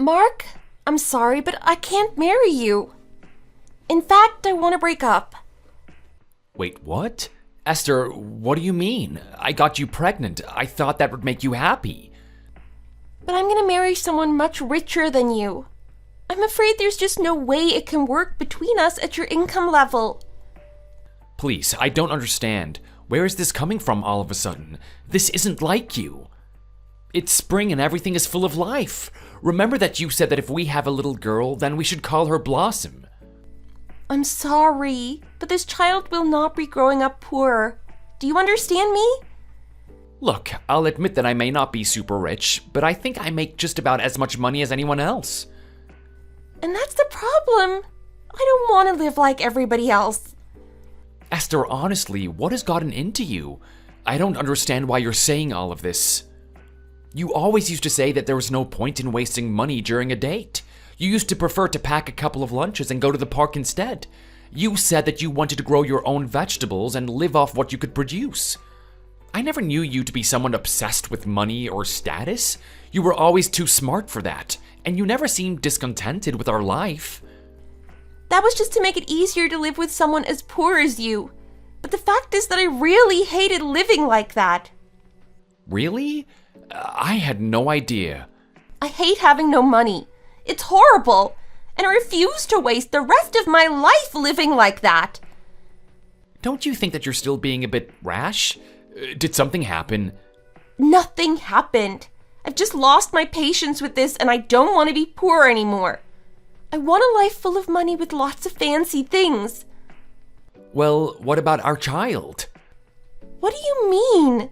Mark, I'm sorry, but I can't marry you. In fact, I want to break up. Wait, what? Esther, what do you mean? I got you pregnant. I thought that would make you happy. But I'm going to marry someone much richer than you. I'm afraid there's just no way it can work between us at your income level. Please, I don't understand. Where is this coming from all of a sudden? This isn't like you. It's spring and everything is full of life. Remember that you said that if we have a little girl, then we should call her Blossom. I'm sorry, but this child will not be growing up poor. Do you understand me? Look, I'll admit that I may not be super rich, but I think I make just about as much money as anyone else. And that's the problem. I don't want to live like everybody else. Esther, honestly, what has gotten into you? I don't understand why you're saying all of this. You always used to say that there was no point in wasting money during a date. You used to prefer to pack a couple of lunches and go to the park instead. You said that you wanted to grow your own vegetables and live off what you could produce. I never knew you to be someone obsessed with money or status. You were always too smart for that, and you never seemed discontented with our life. That was just to make it easier to live with someone as poor as you. But the fact is that I really hated living like that. Really? I had no idea. I hate having no money. It's horrible, and I refuse to waste the rest of my life living like that. Don't you think that you're still being a bit rash? Did something happen? Nothing happened. I've just lost my patience with this, and I don't want to be poor anymore. I want a life full of money with lots of fancy things. Well, what about our child? What do you mean?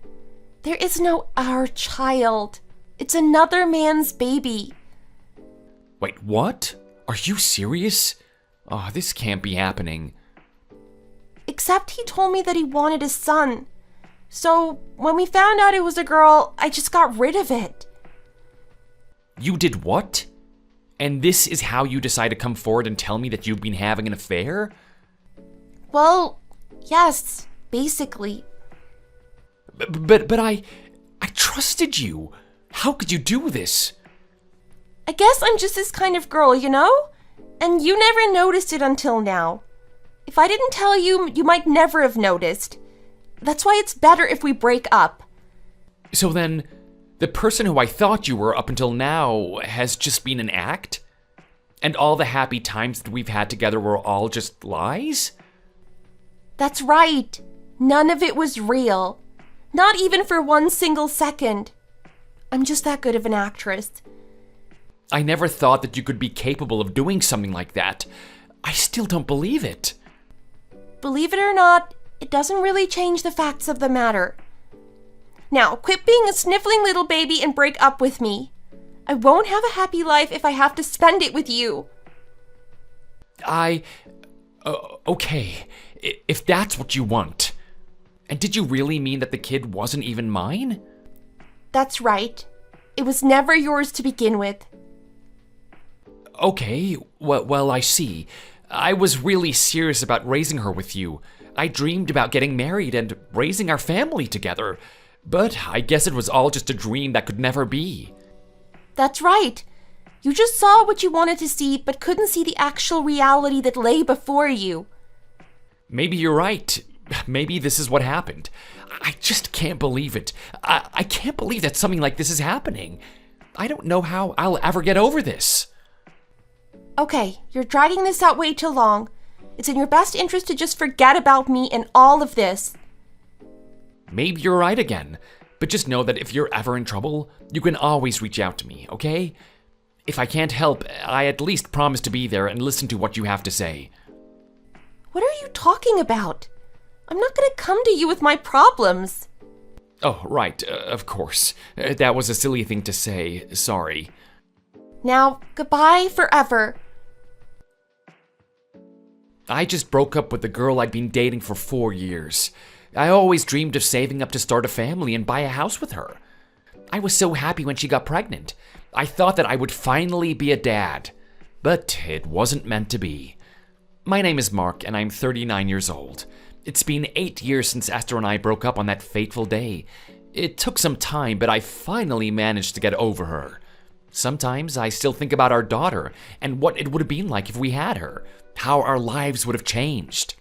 There is no our child. It's another man's baby. Wait, what? Are you serious? Oh, this can't be happening. Except he told me that he wanted a son. So, when we found out it was a girl, I just got rid of it. You did what? And this is how you decide to come forward and tell me that you've been having an affair? Well, yes, basically. But I trusted you. How could you do this? I guess I'm just this kind of girl, you know? And you never noticed it until now. If I didn't tell you, you might never have noticed. That's why it's better if we break up. So then, the person who I thought you were up until now has just been an act? And all the happy times that we've had together were all just lies? That's right. None of it was real. Not even for 1 single second. I'm just that good of an actress. I never thought that you could be capable of doing something like that. I still don't believe it. Believe it or not, it doesn't really change the facts of the matter. Now, quit being a sniffling little baby and break up with me. I won't have a happy life if I have to spend it with you. Okay, if that's what you want. And did you really mean that the kid wasn't even mine? That's right. It was never yours to begin with. Okay, well, I see. I was really serious about raising her with you. I dreamed about getting married and raising our family together. But I guess it was all just a dream that could never be. That's right. You just saw what you wanted to see, but couldn't see the actual reality that lay before you. Maybe you're right. Maybe this is what happened. I just can't believe it. I can't believe that something like this is happening. I don't know how I'll ever get over this. Okay, you're dragging this out way too long. It's in your best interest to just forget about me and all of this. Maybe you're right again, but just know that if you're ever in trouble, you can always reach out to me, okay? If I can't help, I at least promise to be there and listen to what you have to say. What are you talking about? I'm not gonna come to you with my problems. Oh, right, of course. That was a silly thing to say, sorry. Now, goodbye forever. I just broke up with the girl I'd been dating for 4 years. I always dreamed of saving up to start a family and buy a house with her. I was so happy when she got pregnant. I thought that I would finally be a dad. But it wasn't meant to be. My name is Mark, and I'm 39 years old. It's been 8 years since Esther and I broke up on that fateful day. It took some time, but I finally managed to get over her. Sometimes I still think about our daughter and what it would have been like if we had her, how our lives would have changed.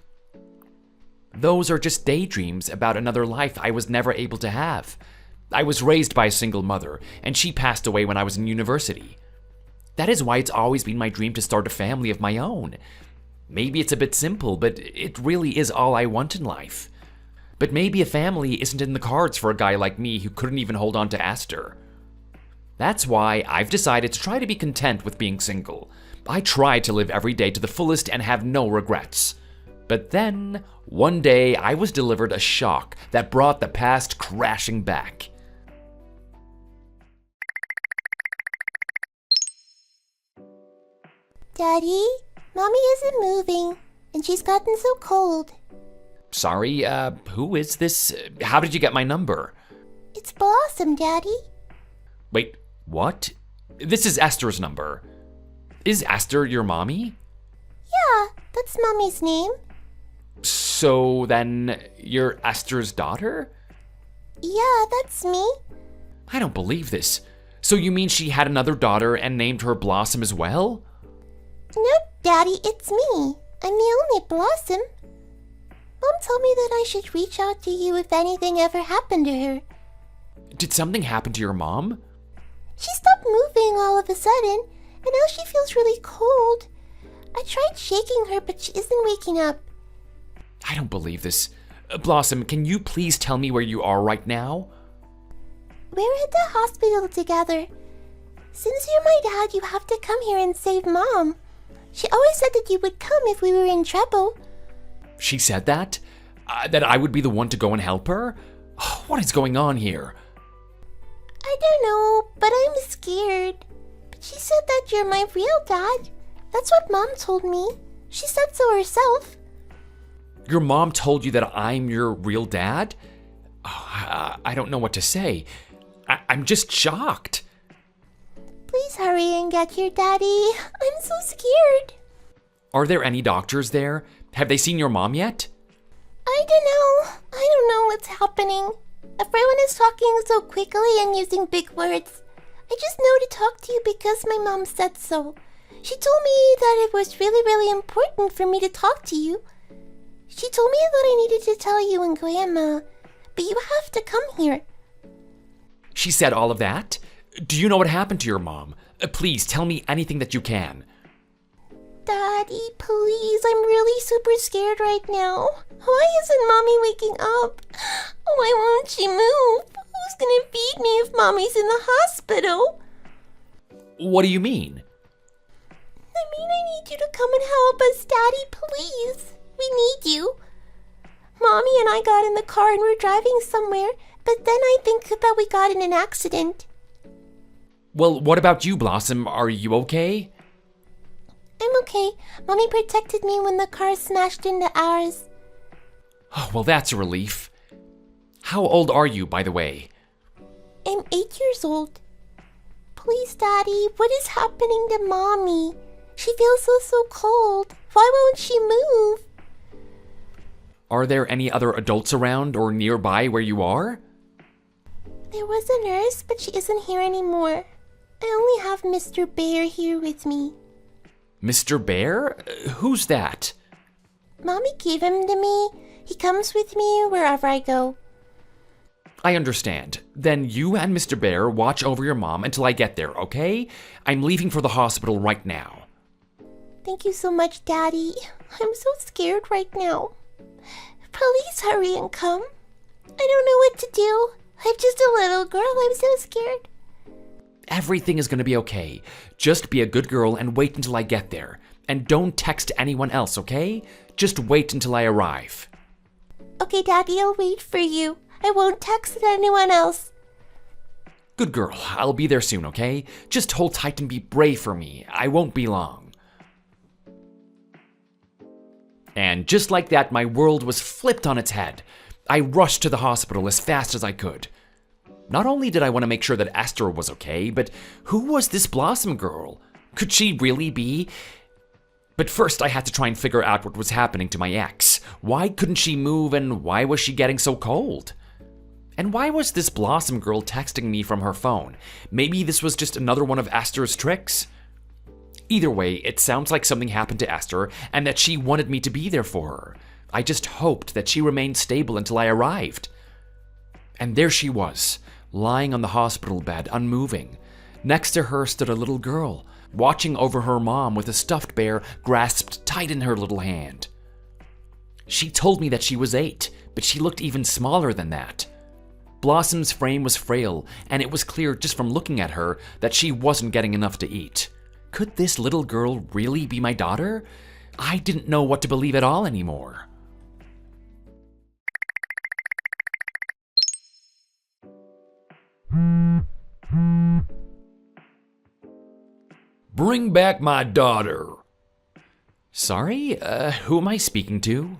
Those are just daydreams about another life I was never able to have. I was raised by a single mother, and she passed away when I was in university. That is why it's always been my dream to start a family of my own. Maybe it's a bit simple, but it really is all I want in life. But maybe a family isn't in the cards for a guy like me who couldn't even hold on to Aster. That's why I've decided to try to be content with being single. I try to live every day to the fullest and have no regrets. But then, one day, I was delivered a shock that brought the past crashing back. Daddy, Mommy isn't moving, and she's gotten so cold. Sorry, who is this? How did you get my number? It's Blossom, Daddy. Wait, what? This is Esther's number. Is Esther your mommy? Yeah, that's Mommy's name. So then, you're Esther's daughter? Yeah, that's me. I don't believe this. So you mean she had another daughter and named her Blossom as well? No, Daddy, it's me. I'm the only Blossom. Mom told me that I should reach out to you if anything ever happened to her. Did something happen to your mom? She stopped moving all of a sudden, and now she feels really cold. I tried shaking her, but she isn't waking up. I don't believe this. Blossom, can you please tell me where you are right now? We're at the hospital together. Since you're my dad, you have to come here and save Mom. She always said that you would come if we were in trouble. She said that? That I would be the one to go and help her? What is going on here? I don't know, but I'm scared. But she said that you're my real dad. That's what Mom told me. She said so herself. Your mom told you that I'm your real dad? I don't know what to say. I'm just shocked. Please hurry and get here, Daddy. I'm so scared. Are there any doctors there? Have they seen your mom yet? I don't know. I don't know what's happening. Everyone is talking so quickly and using big words. I just know to talk to you because my mom said so. She told me that it was really, really important for me to talk to you. She told me that I needed to tell you and Grandma, but you have to come here. She said all of that? Do you know what happened to your mom? Please tell me anything that you can. Daddy, please, I'm really super scared right now. Why isn't Mommy waking up? Why won't she move? Who's gonna feed me if Mommy's in the hospital? What do you mean? I need you to come and help us, Daddy, please. We need you. Mommy and I got in the car and we're driving somewhere, but then I think that we got in an accident. Well, what about you, Blossom? Are you okay? I'm okay. Mommy protected me when the car smashed into ours. Oh, well, that's a relief. How old are you, by the way? I'm 8 years old. Please, Daddy, what is happening to Mommy? She feels so cold. Why won't she move? Are there any other adults around or nearby where you are? There was a nurse, but she isn't here anymore. I only have Mr. Bear here with me. Mr. Bear? Who's that? Mommy gave him to me. He comes with me wherever I go. I understand. Then you and Mr. Bear watch over your mom until I get there, okay? I'm leaving for the hospital right now. Thank you so much, Daddy. I'm so scared right now. Please hurry and come. I don't know what to do. I'm just a little girl. I'm so scared. Everything is going to be okay. Just be a good girl and wait until I get there. And don't text anyone else, okay? Just wait until I arrive. Okay, Daddy, I'll wait for you. I won't text anyone else. Good girl. I'll be there soon, okay? Just hold tight and be brave for me. I won't be long. And just like that, my world was flipped on its head. I rushed to the hospital as fast as I could. Not only did I want to make sure that Esther was okay, but who was this Blossom girl? Could she really be? But first I had to try and figure out what was happening to my ex. Why couldn't she move and why was she getting so cold? And why was this Blossom girl texting me from her phone? Maybe this was just another one of Esther's tricks? Either way, it sounds like something happened to Esther and that she wanted me to be there for her. I just hoped that she remained stable until I arrived. And there she was, lying on the hospital bed, unmoving. Next to her stood a little girl, watching over her mom with a stuffed bear grasped tight in her little hand. She told me that she was 8, but she looked even smaller than that. Blossom's frame was frail, and it was clear just from looking at her that she wasn't getting enough to eat. Could this little girl really be my daughter? I didn't know what to believe at all anymore. Bring back my daughter. Sorry, who am I speaking to?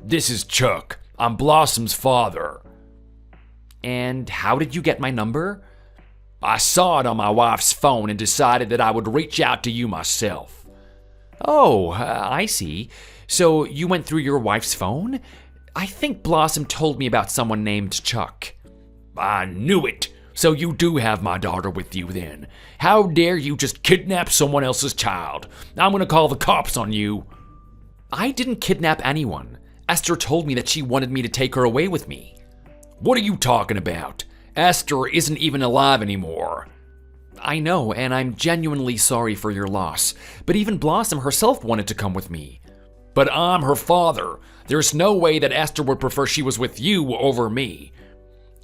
This is Chuck. I'm Blossom's father. And how did you get my number? I saw it on my wife's phone and decided that I would reach out to you myself. Oh, I see. So you went through your wife's phone? I think Blossom told me about someone named Chuck. I knew it. So you do have my daughter with you then. How dare you just kidnap someone else's child? I'm gonna call the cops on you. I didn't kidnap anyone. Esther told me that she wanted me to take her away with me. What are you talking about? Esther isn't even alive anymore. I know, and I'm genuinely sorry for your loss, but even Blossom herself wanted to come with me. But I'm her father. There's no way that Esther would prefer she was with you over me.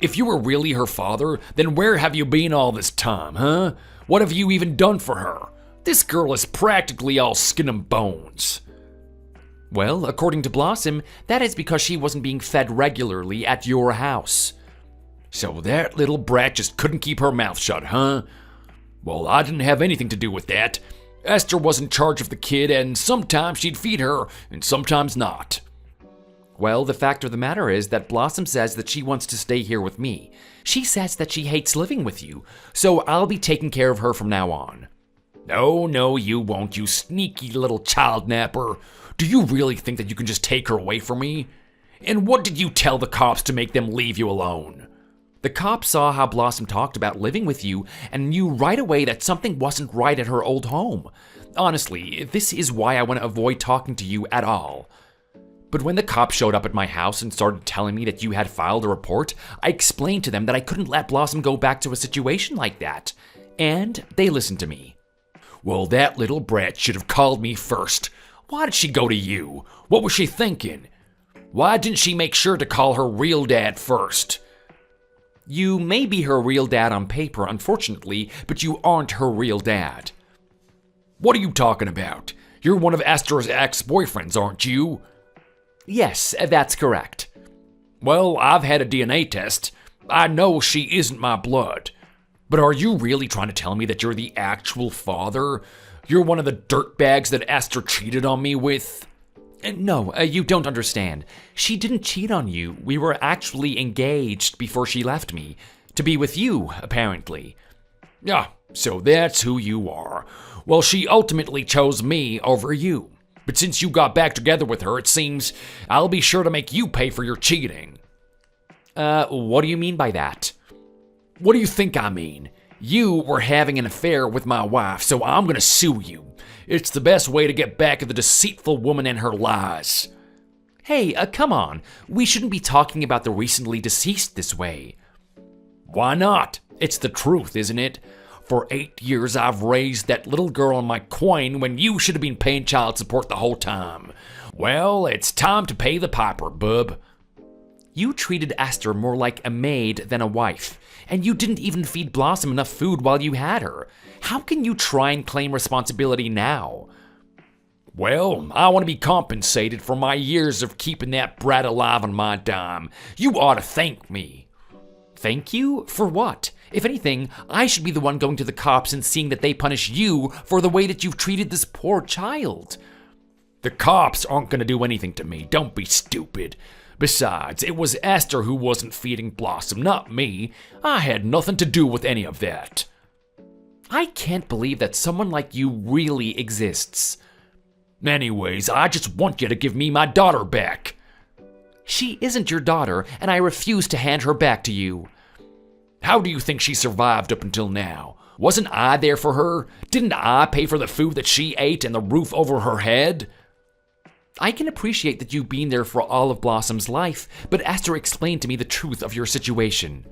If you were really her father, then where have you been all this time, huh? What have you even done for her? This girl is practically all skin and bones. Well, according to Blossom, that is because she wasn't being fed regularly at your house. So that little brat just couldn't keep her mouth shut, huh? Well, I didn't have anything to do with that. Esther was in charge of the kid, and sometimes she'd feed her, and sometimes not. Well, the fact of the matter is that Blossom says that she wants to stay here with me. She says that she hates living with you, so I'll be taking care of her from now on. No, you won't, you sneaky little child napper. Do you really think that you can just take her away from me? And what did you tell the cops to make them leave you alone? The cops saw how Blossom talked about living with you and knew right away that something wasn't right at her old home. Honestly, this is why I want to avoid talking to you at all. But when the cops showed up at my house and started telling me that you had filed a report, I explained to them that I couldn't let Blossom go back to a situation like that. And they listened to me. Well, that little brat should have called me first. Why did she go to you? What was she thinking? Why didn't she make sure to call her real dad first? You may be her real dad on paper, unfortunately, but you aren't her real dad. What are you talking about? You're one of Esther's ex-boyfriends, aren't you? Yes, that's correct. Well, I've had a DNA test. I know she isn't my blood. But are you really trying to tell me that you're the actual father? You're one of the dirtbags that Esther cheated on me with? No, you don't understand. She didn't cheat on you. We were actually engaged before she left me. To be with you, apparently. Ah, so that's who you are. Well, she ultimately chose me over you. But since you got back together with her, it seems I'll be sure to make you pay for your cheating. What do you mean by that? What do you think I mean? You were having an affair with my wife, so I'm gonna sue you. It's the best way to get back at the deceitful woman and her lies. Hey, come on. We shouldn't be talking about the recently deceased this way. Why not? It's the truth, isn't it? For 8 years, I've raised that little girl on my coin when you should have been paying child support the whole time. Well, it's time to pay the piper, bub. You treated Esther more like a maid than a wife, and you didn't even feed Blossom enough food while you had her. How can you try and claim responsibility now? Well, I want to be compensated for my years of keeping that brat alive on my dime. You ought to thank me. Thank you? For what? If anything, I should be the one going to the cops and seeing that they punish you for the way that you've treated this poor child. The cops aren't going to do anything to me. Don't be stupid. Besides, it was Esther who wasn't feeding Blossom, not me. I had nothing to do with any of that. I can't believe that someone like you really exists. Anyways, I just want you to give me my daughter back. She isn't your daughter, and I refuse to hand her back to you. How do you think she survived up until now? Wasn't I there for her? Didn't I pay for the food that she ate and the roof over her head? I can appreciate that you've been there for all of Blossom's life, but Esther explained to me the truth of your situation.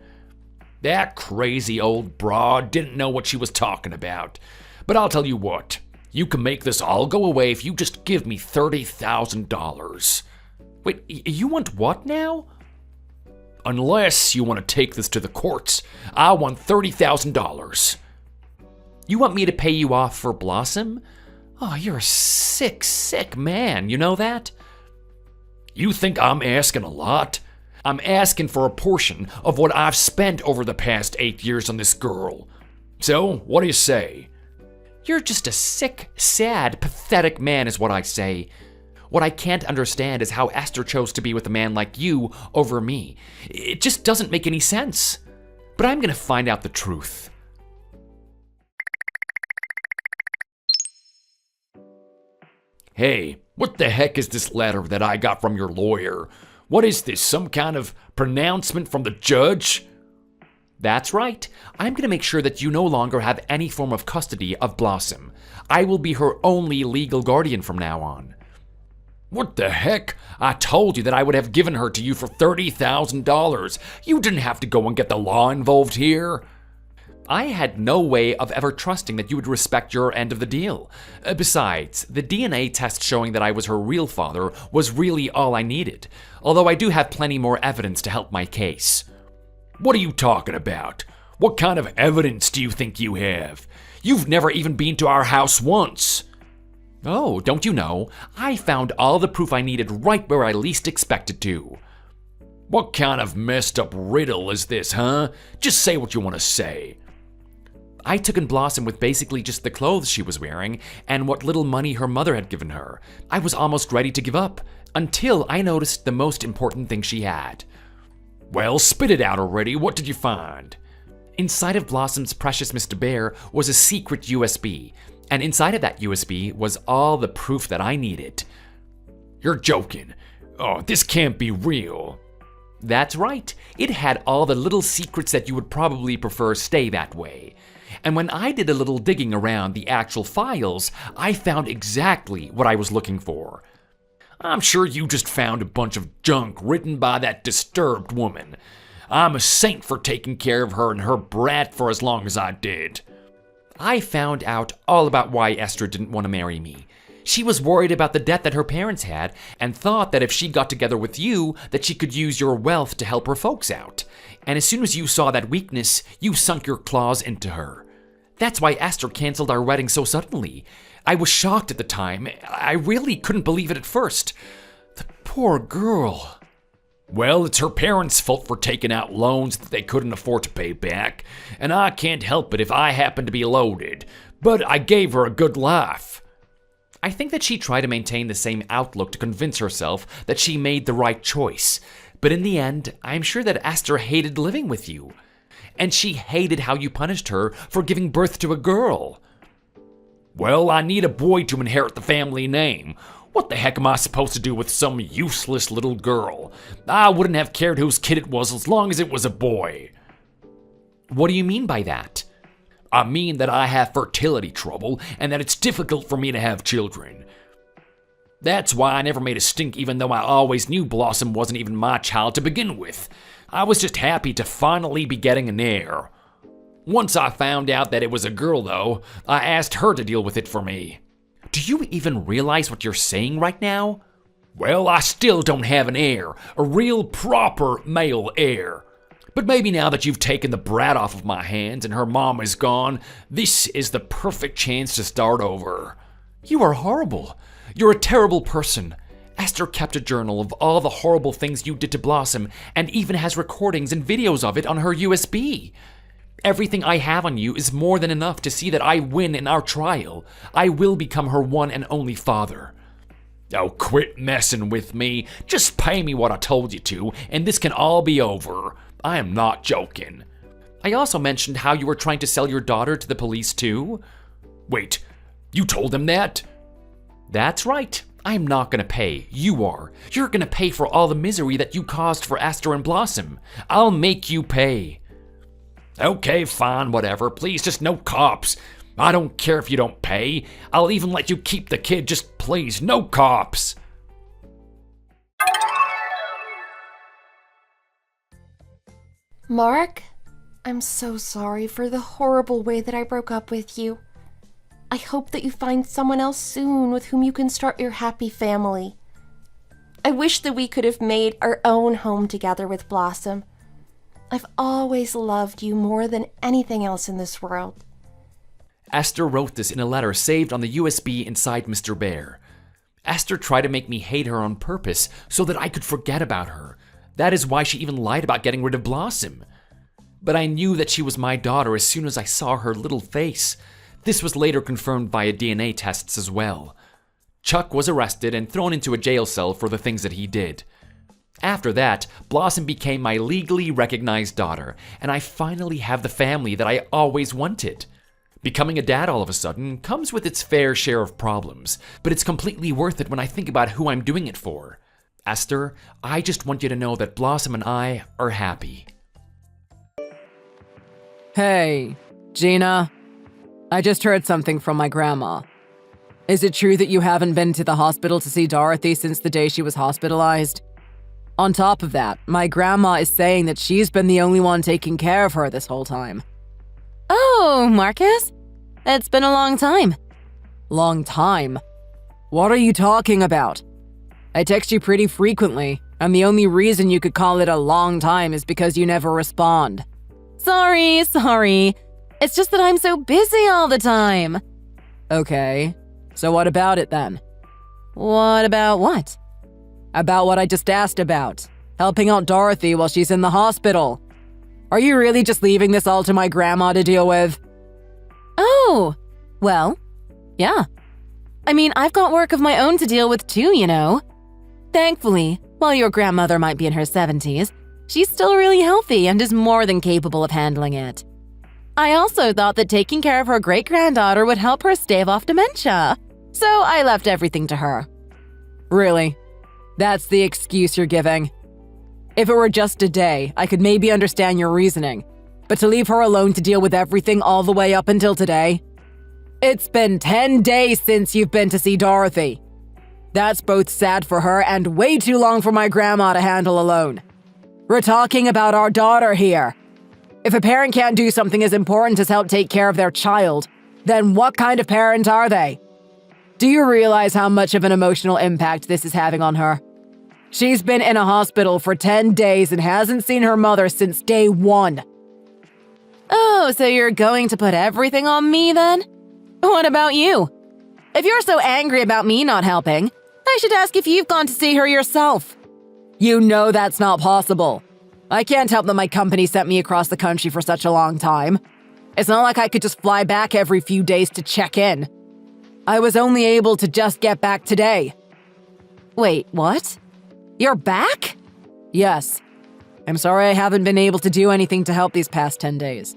That crazy old broad didn't know what she was talking about. But I'll tell you what, you can make this all go away if you just give me $30,000. Wait, you want what now? Unless you want to take this to the courts, I want $30,000. You want me to pay you off for Blossom? Oh, you're a sick, sick man, you know that? You think I'm asking a lot? I'm asking for a portion of what I've spent over the past 8 years on this girl. So, what do you say? You're just a sick, sad, pathetic man is what I say. What I can't understand is how Esther chose to be with a man like you over me. It just doesn't make any sense. But I'm gonna find out the truth. Hey, what the heck is this letter that I got from your lawyer? What is this, some kind of pronouncement from the judge? That's right. I'm going to make sure that you no longer have any form of custody of Blossom. I will be her only legal guardian from now on. What the heck? I told you that I would have given her to you for $30,000. You didn't have to go and get the law involved here. I had no way of ever trusting that you would respect your end of the deal. Besides, the DNA test showing that I was her real father was really all I needed, although I do have plenty more evidence to help my case. What are you talking about? What kind of evidence do you think you have? You've never even been to our house once. Oh, don't you know? I found all the proof I needed right where I least expected to. What kind of messed up riddle is this, huh? Just say what you want to say. I took in Blossom with basically just the clothes she was wearing and what little money her mother had given her. I was almost ready to give up, until I noticed the most important thing she had. Well, spit it out already. What did you find? Inside of Blossom's precious Mr. Bear was a secret USB, and inside of that USB was all the proof that I needed. You're joking. Oh, this can't be real. That's right. It had all the little secrets that you would probably prefer stay that way. And when I did a little digging around the actual files, I found exactly what I was looking for. I'm sure you just found a bunch of junk written by that disturbed woman. I'm a saint for taking care of her and her brat for as long as I did. I found out all about why Esther didn't want to marry me. She was worried about the debt that her parents had and thought that if she got together with you, that she could use your wealth to help her folks out. And as soon as you saw that weakness, you sunk your claws into her. That's why Esther canceled our wedding so suddenly. I was shocked at the time. I really couldn't believe it at first. The poor girl. Well, it's her parents' fault for taking out loans that they couldn't afford to pay back, and I can't help it if I happen to be loaded, but I gave her a good life. I think that she tried to maintain the same outlook to convince herself that she made the right choice, but in the end, I'm sure that Esther hated living with you. And she hated how you punished her for giving birth to a girl. Well, I need a boy to inherit the family name. What the heck am I supposed to do with some useless little girl? I wouldn't have cared whose kid it was as long as it was a boy. What do you mean by that? I mean that I have fertility trouble and that it's difficult for me to have children. That's why I never made a stink even though I always knew Blossom wasn't even my child to begin with. I was just happy to finally be getting an heir. Once I found out that it was a girl, though, I asked her to deal with it for me. Do you even realize what you're saying right now? Well, I still don't have an heir, a real proper male heir. But maybe now that you've taken the brat off of my hands and her mom is gone, this is the perfect chance to start over. You are horrible. You're a terrible person. Esther kept a journal of all the horrible things you did to Blossom and even has recordings and videos of it on her USB. Everything I have on you is more than enough to see that I win in our trial. I will become her one and only father. Oh, quit messing with me. Just pay me what I told you to, and this can all be over. I am not joking. I also mentioned how you were trying to sell your daughter to the police too. Wait, you told them that? That's right. I'm not gonna pay. You are. You're gonna pay for all the misery that you caused for Aster and Blossom. I'll make you pay. Okay, fine, whatever. Please, just no cops. I don't care if you don't pay. I'll even let you keep the kid. Just please, no cops. Mark, I'm so sorry for the horrible way that I broke up with you. I hope that you find someone else soon with whom you can start your happy family. I wish that we could have made our own home together with Blossom. I've always loved you more than anything else in this world. Aster wrote this in a letter saved on the USB inside Mr. Bear. Aster tried to make me hate her on purpose so that I could forget about her. That is why she even lied about getting rid of Blossom. But I knew that she was my daughter as soon as I saw her little face. This was later confirmed via DNA tests as well. Chuck was arrested and thrown into a jail cell for the things that he did. After that, Blossom became my legally recognized daughter, and I finally have the family that I always wanted. Becoming a dad all of a sudden comes with its fair share of problems, but it's completely worth it when I think about who I'm doing it for. Aster, I just want you to know that Blossom and I are happy. Hey, Gina. I just heard something from my grandma. Is it true that you haven't been to the hospital to see Dorothy since the day she was hospitalized? On top of that, my grandma is saying that she's been the only one taking care of her this whole time. Oh, Marcus? It's been a long time. Long time? What are you talking about? I text you pretty frequently, and the only reason you could call it a long time is because you never respond. Sorry. It's just that I'm so busy all the time. Okay, so what about it then? What about what? About what I just asked about. Helping out Dorothy while she's in the hospital. Are you really just leaving this all to my grandma to deal with? Oh, well, yeah. I mean, I've got work of my own to deal with too, you know. Thankfully, while your grandmother might be in her 70s, she's still really healthy and is more than capable of handling it. I also thought that taking care of her great-granddaughter would help her stave off dementia, so I left everything to her. Really? That's the excuse you're giving? If it were just a day, I could maybe understand your reasoning, but to leave her alone to deal with everything all the way up until today? It's been 10 days since you've been to see Dorothy. That's both sad for her and way too long for my grandma to handle alone. We're talking about our daughter here. If a parent can't do something as important as help take care of their child, then what kind of parent are they? Do you realize how much of an emotional impact this is having on her? She's been in a hospital for 10 days and hasn't seen her mother since day 1. Oh, so you're going to put everything on me then? What about you? If you're so angry about me not helping, I should ask if you've gone to see her yourself. You know that's not possible. I can't help that my company sent me across the country for such a long time. It's not like I could just fly back every few days to check in. I was only able to just get back today. Wait, what? You're back? Yes. I'm sorry I haven't been able to do anything to help these past 10 days.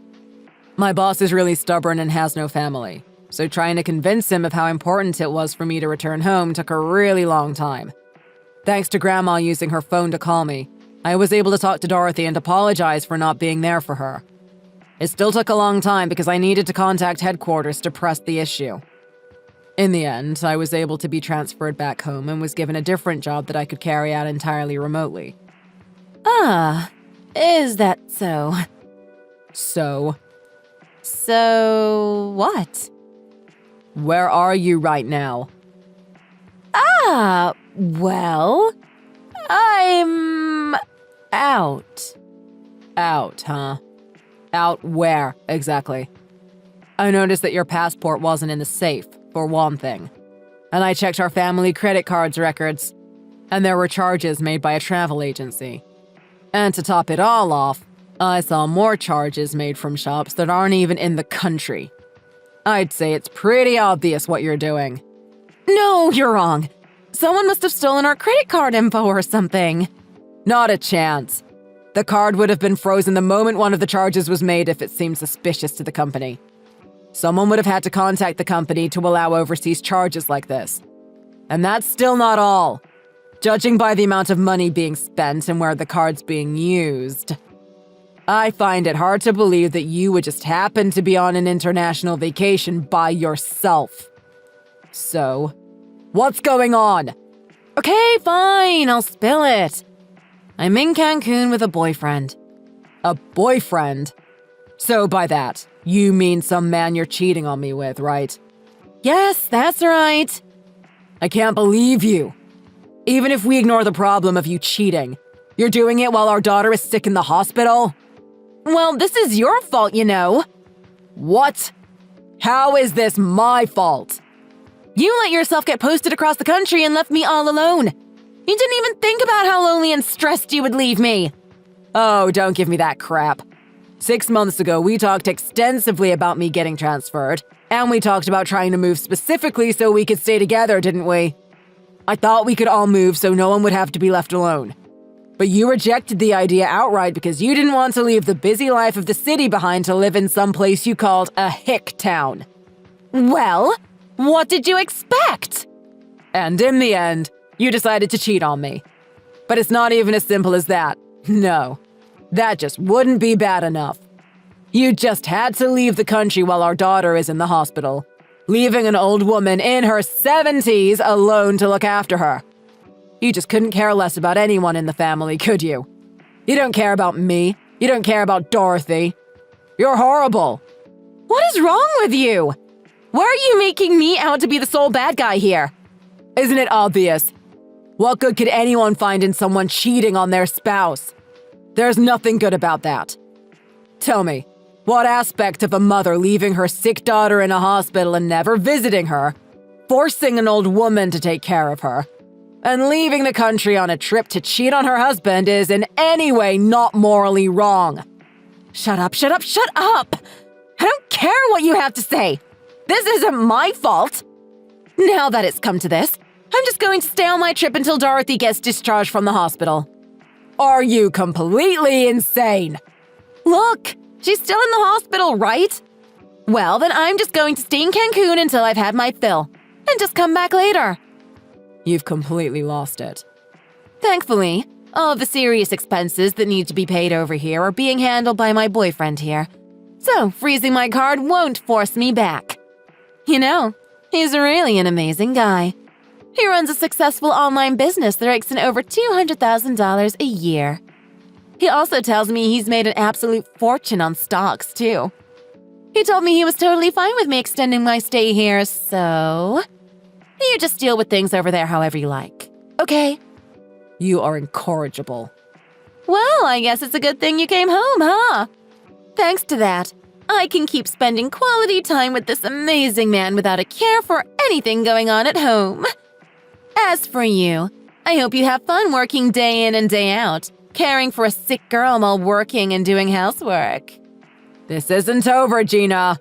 My boss is really stubborn and has no family, so trying to convince him of how important it was for me to return home took a really long time. Thanks to Grandma using her phone to call me, I was able to talk to Dorothy and apologize for not being there for her. It still took a long time because I needed to contact headquarters to press the issue. In the end, I was able to be transferred back home and was given a different job that I could carry out entirely remotely. Ah, is that so? So what? Where are you right now? Well, I'm out. Out, huh? Out where, exactly? I noticed that your passport wasn't in the safe, for one thing. And I checked our family credit cards records, and there were charges made by a travel agency. And to top it all off, I saw more charges made from shops that aren't even in the country. I'd say it's pretty obvious what you're doing. No, you're wrong. Someone must have stolen our credit card info or something. Not a chance. The card would have been frozen the moment one of the charges was made if it seemed suspicious to the company. Someone would have had to contact the company to allow overseas charges like this. And that's still not all. Judging by the amount of money being spent and where the card's being used, I find it hard to believe that you would just happen to be on an international vacation by yourself. So, what's going on? Okay, fine, I'll spill it. I'm in Cancun with a boyfriend. A boyfriend? So by that, you mean some man you're cheating on me with, right? Yes, that's right. I can't believe you. Even if we ignore the problem of you cheating, you're doing it while our daughter is sick in the hospital? Well, this is your fault, you know. What? How is this my fault? You let yourself get posted across the country and left me all alone. You didn't even think about how lonely and stressed you would leave me. Oh, don't give me that crap. 6 months ago, we talked extensively about me getting transferred, and we talked about trying to move specifically so we could stay together, didn't we? I thought we could all move so no one would have to be left alone. But you rejected the idea outright because you didn't want to leave the busy life of the city behind to live in some place you called a hick town. Well, what did you expect? And in the end, you decided to cheat on me. But it's not even as simple as that. No, that just wouldn't be bad enough. You just had to leave the country while our daughter is in the hospital, leaving an old woman in her 70s alone to look after her. You just couldn't care less about anyone in the family, could you? You don't care about me. You don't care about Dorothy. You're horrible. What is wrong with you? Why are you making me out to be the sole bad guy here? Isn't it obvious? What good could anyone find in someone cheating on their spouse? There's nothing good about that. Tell me, what aspect of a mother leaving her sick daughter in a hospital and never visiting her, forcing an old woman to take care of her, and leaving the country on a trip to cheat on her husband is in any way not morally wrong? Shut up, shut up, shut up! I don't care what you have to say. This isn't my fault. Now that it's come to this, I'm just going to stay on my trip until Dorothy gets discharged from the hospital. Are you completely insane? Look, she's still in the hospital, right? Well, then I'm just going to stay in Cancun until I've had my fill, and just come back later. You've completely lost it. Thankfully, all of the serious expenses that need to be paid over here are being handled by my boyfriend here. So, freezing my card won't force me back. You know, he's really an amazing guy. He runs a successful online business that rakes in over $200,000 a year. He also tells me he's made an absolute fortune on stocks, too. He told me he was totally fine with me extending my stay here, so you just deal with things over there however you like, okay? You are incorrigible. Well, I guess it's a good thing you came home, huh? Thanks to that, I can keep spending quality time with this amazing man without a care for anything going on at home. As for you, I hope you have fun working day in and day out, caring for a sick girl while working and doing housework. This isn't over, Gina.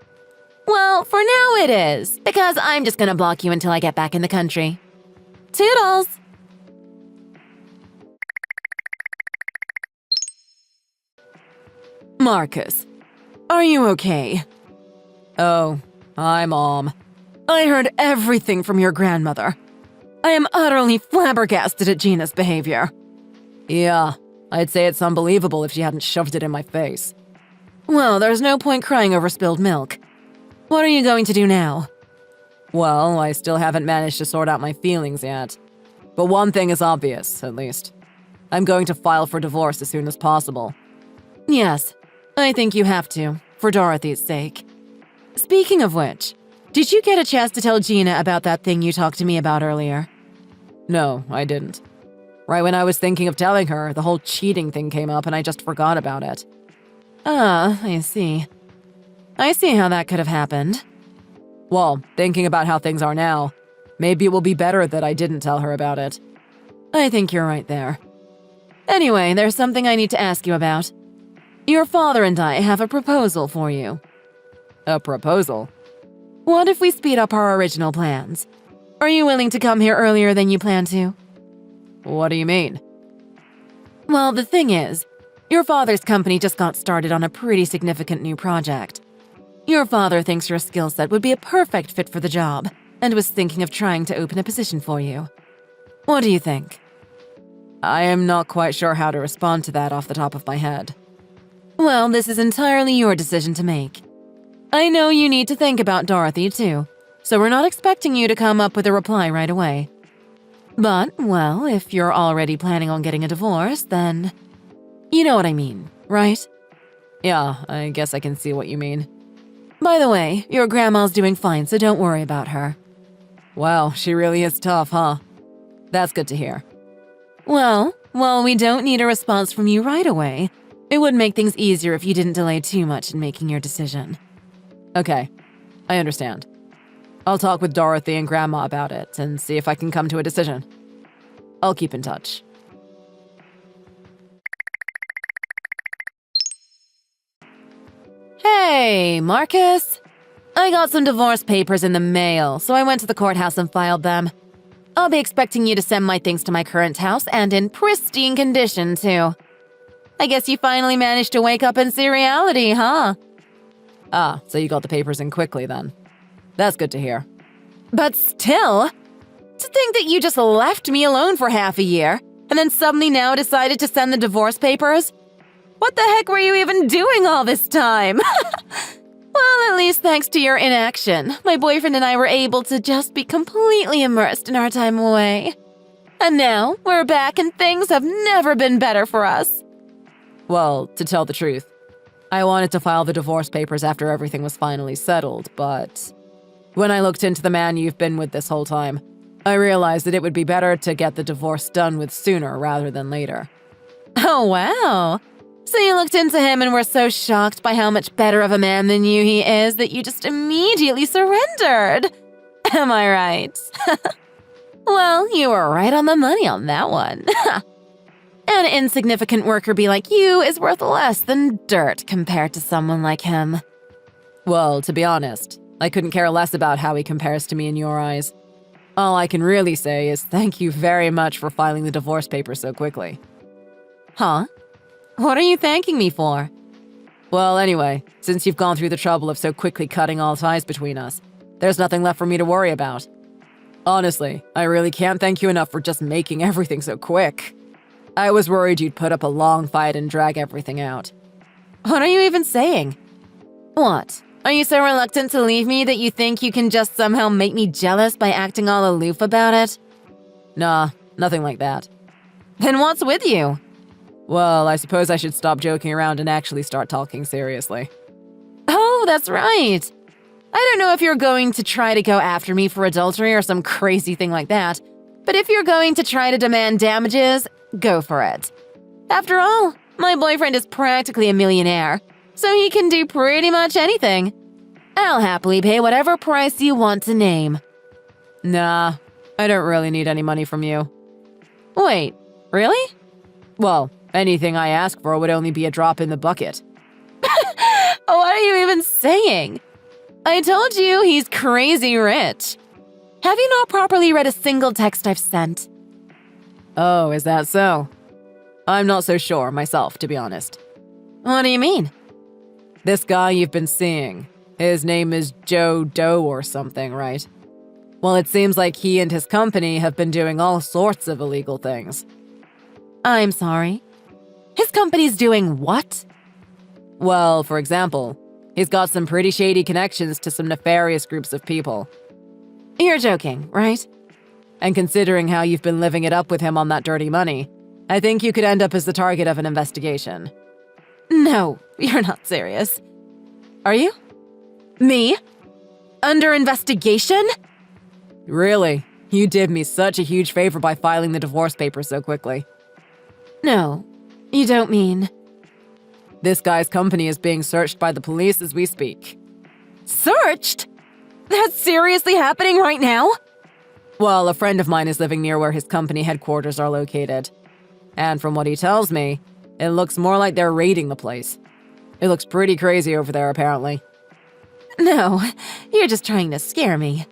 Well, for now it is, because I'm just gonna block you until I get back in the country. Toodles! Marcus, are you okay? Oh, hi, Mom. I heard everything from your grandmother. I am utterly flabbergasted at Gina's behavior. Yeah, I'd say it's unbelievable if she hadn't shoved it in my face. Well, there's no point crying over spilled milk. What are you going to do now? Well, I still haven't managed to sort out my feelings yet. But one thing is obvious, at least. I'm going to file for divorce as soon as possible. Yes, I think you have to, for Dorothy's sake. Speaking of which, did you get a chance to tell Gina about that thing you talked to me about earlier? No, I didn't. Right when I was thinking of telling her, the whole cheating thing came up and I just forgot about it. Ah, I see. I see how that could have happened. Well, thinking about how things are now, maybe it will be better that I didn't tell her about it. I think you're right there. Anyway, there's something I need to ask you about. Your father and I have a proposal for you. A proposal? What if we speed up our original plans? Are you willing to come here earlier than you plan to? What do you mean? Well, the thing is, your father's company just got started on a pretty significant new project. Your father thinks your skill set would be a perfect fit for the job, and was thinking of trying to open a position for you. What do you think? I am not quite sure how to respond to that off the top of my head. Well, this is entirely your decision to make. I know you need to think about Dorothy, too, so we're not expecting you to come up with a reply right away. But, well, if you're already planning on getting a divorce, then you know what I mean, right? Yeah, I guess I can see what you mean. By the way, your grandma's doing fine, so don't worry about her. Wow, she really is tough, huh? That's good to hear. Well, while we don't need a response from you right away, it would make things easier if you didn't delay too much in making your decision. Okay, I understand. I'll talk with Dorothy and Grandma about it and see if I can come to a decision. I'll keep in touch. Hey, Marcus. I got some divorce papers in the mail, so I went to the courthouse and filed them. I'll be expecting you to send my things to my current house and in pristine condition, too. I guess you finally managed to wake up and see reality, huh? Ah, so you got the papers in quickly then. That's good to hear. But still, to think that you just left me alone for half a year and then suddenly now decided to send the divorce papers? What the heck were you even doing all this time? Well, at least thanks to your inaction, my boyfriend and I were able to just be completely immersed in our time away. And now, we're back and things have never been better for us. Well, to tell the truth, I wanted to file the divorce papers after everything was finally settled, but when I looked into the man you've been with this whole time, I realized that it would be better to get the divorce done with sooner rather than later. Oh, wow. So you looked into him and were so shocked by how much better of a man than you he is that you just immediately surrendered. Am I right? Well, you were right on the money on that one. An insignificant worker bee like you is worth less than dirt compared to someone like him. Well, to be honest, I couldn't care less about how he compares to me in your eyes. All I can really say is thank you very much for filing the divorce papers so quickly. Huh? What are you thanking me for? Well, anyway, since you've gone through the trouble of so quickly cutting all ties between us, there's nothing left for me to worry about. Honestly, I really can't thank you enough for just making everything so quick. I was worried you'd put up a long fight and drag everything out. What are you even saying? What? Are you so reluctant to leave me that you think you can just somehow make me jealous by acting all aloof about it? Nah, nothing like that. Then what's with you? Well, I suppose I should stop joking around and actually start talking seriously. Oh, that's right. I don't know if you're going to try to go after me for adultery or some crazy thing like that, but if you're going to try to demand damages, go for it. After all, my boyfriend is practically a millionaire, so he can do pretty much anything. I'll happily pay whatever price you want to name. Nah, I don't really need any money from you. Wait, really? Well, anything I ask for would only be a drop in the bucket. What are you even saying? I told you he's crazy rich. Have you not properly read a single text I've sent? Oh, is that so? I'm not so sure myself, to be honest. What do you mean? This guy you've been seeing, his name is Joe Doe or something, right? Well, it seems like he and his company have been doing all sorts of illegal things. I'm sorry. His company's doing what? Well, for example, he's got some pretty shady connections to some nefarious groups of people. You're joking, right? And considering how you've been living it up with him on that dirty money, I think you could end up as the target of an investigation. No, you're not serious. Are you? Me? Under investigation? Really? You did me such a huge favor by filing the divorce papers so quickly. No, you don't mean... This guy's company is being searched by the police as we speak. Searched? That's seriously happening right now? Well, a friend of mine is living near where his company headquarters are located. And from what he tells me, it looks more like they're raiding the place. It looks pretty crazy over there, apparently. No, you're just trying to scare me.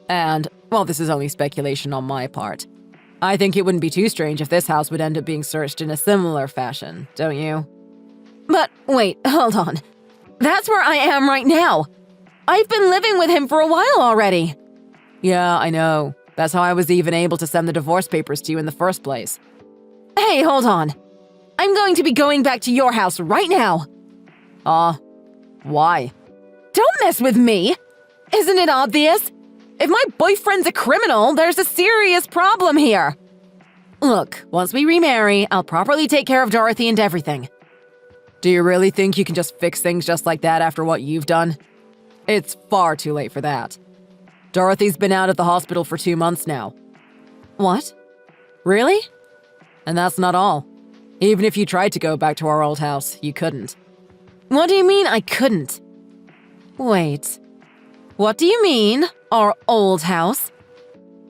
And, well, this is only speculation on my part. I think it wouldn't be too strange if this house would end up being searched in a similar fashion, don't you? But wait, hold on. That's where I am right now. I've been living with him for a while already. Yeah, I know. That's how I was even able to send the divorce papers to you in the first place. Hey, hold on. I'm going to be going back to your house right now. Why? Don't mess with me. Isn't it obvious? If my boyfriend's a criminal, there's a serious problem here. Look, once we remarry, I'll properly take care of Dorothy and everything. Do you really think you can just fix things just like that after what you've done? It's far too late for that. Dorothy's been out at the hospital for 2 months now. What? Really? And that's not all. Even if you tried to go back to our old house, you couldn't. What do you mean I couldn't? Wait. What do you mean, our old house?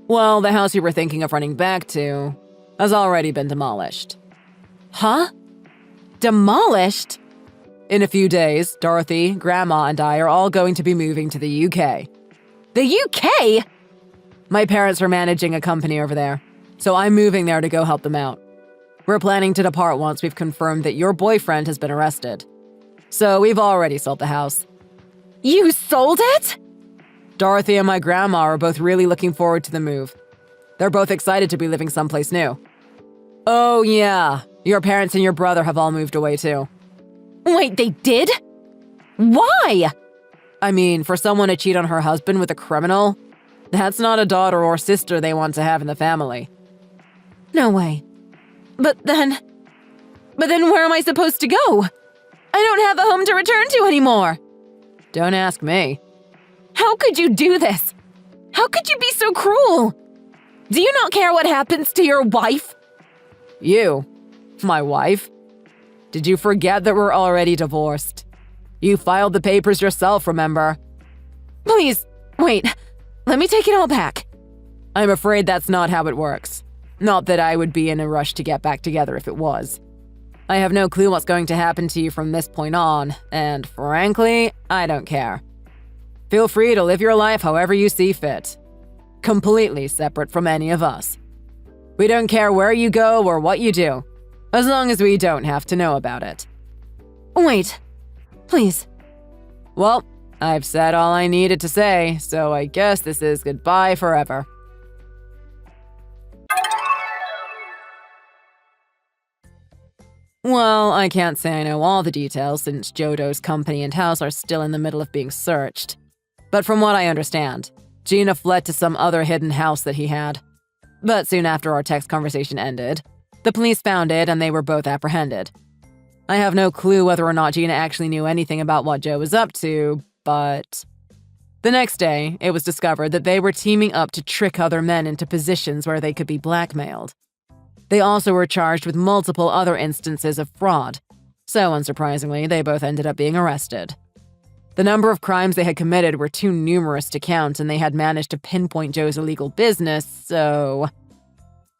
Well, the house you were thinking of running back to has already been demolished. Huh? Demolished? In a few days, Dorothy, Grandma, and I are all going to be moving to the UK. The UK? My parents are managing a company over there, so I'm moving there to go help them out. We're planning to depart once we've confirmed that your boyfriend has been arrested. So we've already sold the house. You sold it? Dorothy and my grandma are both really looking forward to the move. They're both excited to be living someplace new. Oh yeah, your parents and your brother have all moved away too. Wait, they did? Why? I mean, for someone to cheat on her husband with a criminal, that's not a daughter or sister they want to have in the family. No way. But then where am I supposed to go? I don't have a home to return to anymore. Don't ask me. How could you do this? How could you be so cruel? Do you not care what happens to your wife? You? My wife? Did you forget that we're already divorced? You filed the papers yourself, remember? Please, wait. Let me take it all back. I'm afraid that's not how it works. Not that I would be in a rush to get back together if it was. I have no clue what's going to happen to you from this point on, and frankly, I don't care. Feel free to live your life however you see fit. Completely separate from any of us. We don't care where you go or what you do, as long as we don't have to know about it. Wait. Please. Well, I've said all I needed to say, so I guess this is goodbye forever. Well, I can't say I know all the details since Jodo's company and house are still in the middle of being searched. But from what I understand, Gina fled to some other hidden house that he had. But soon after our text conversation ended, the police found it and they were both apprehended. I have no clue whether or not Gina actually knew anything about what Joe was up to, but... The next day, it was discovered that they were teaming up to trick other men into positions where they could be blackmailed. They also were charged with multiple other instances of fraud, so unsurprisingly, they both ended up being arrested. The number of crimes they had committed were too numerous to count, and they had managed to pinpoint Joe's illegal business, so...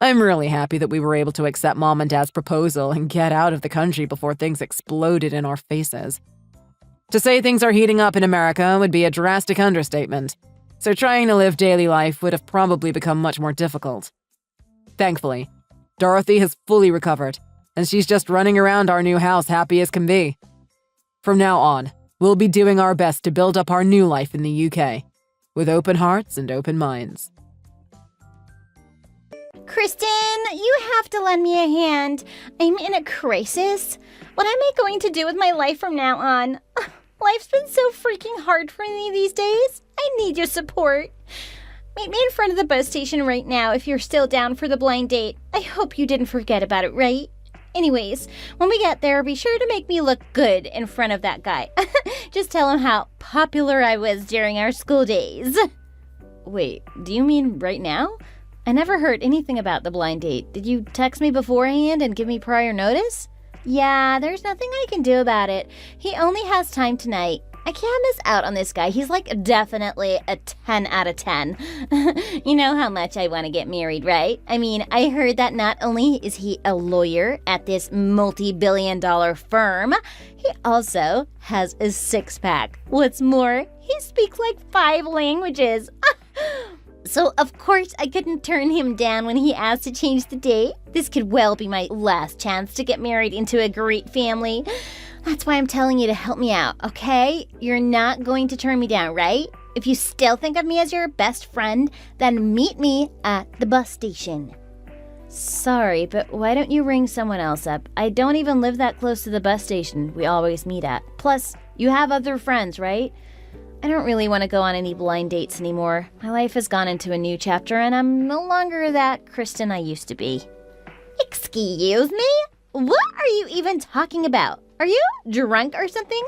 I'm really happy that we were able to accept Mom and Dad's proposal and get out of the country before things exploded in our faces. To say things are heating up in America would be a drastic understatement, so trying to live daily life would have probably become much more difficult. Thankfully, Dorothy has fully recovered, and she's just running around our new house happy as can be. From now on, we'll be doing our best to build up our new life in the UK, with open hearts and open minds. Kristen, you have to lend me a hand. I'm in a crisis. What am I going to do with my life from now on? Life's been so freaking hard for me these days. I need your support. Meet me in front of the bus station right now if you're still down for the blind date. I hope you didn't forget about it, right? Anyways, when we get there, be sure to make me look good in front of that guy. Just tell him how popular I was during our school days. Wait, do you mean right now? I never heard anything about the blind date. Did you text me beforehand and give me prior notice? Yeah, there's nothing I can do about it. He only has time tonight. I can't miss out on this guy. He's like definitely a 10 out of 10. You know how much I want to get married, right? I mean, I heard that not only is he a lawyer at this multi-billion-dollar firm, he also has a six-pack. What's more, he speaks like 5 languages. So, of course, I couldn't turn him down when he asked to change the date. This could well be my last chance to get married into a great family. That's why I'm telling you to help me out, okay? You're not going to turn me down, right? If you still think of me as your best friend, then meet me at the bus station. Sorry, but why don't you ring someone else up? I don't even live that close to the bus station we always meet at. Plus, you have other friends, right? I don't really want to go on any blind dates anymore. My life has gone into a new chapter and I'm no longer that Kristen I used to be. Excuse me? What are you even talking about? Are you drunk or something?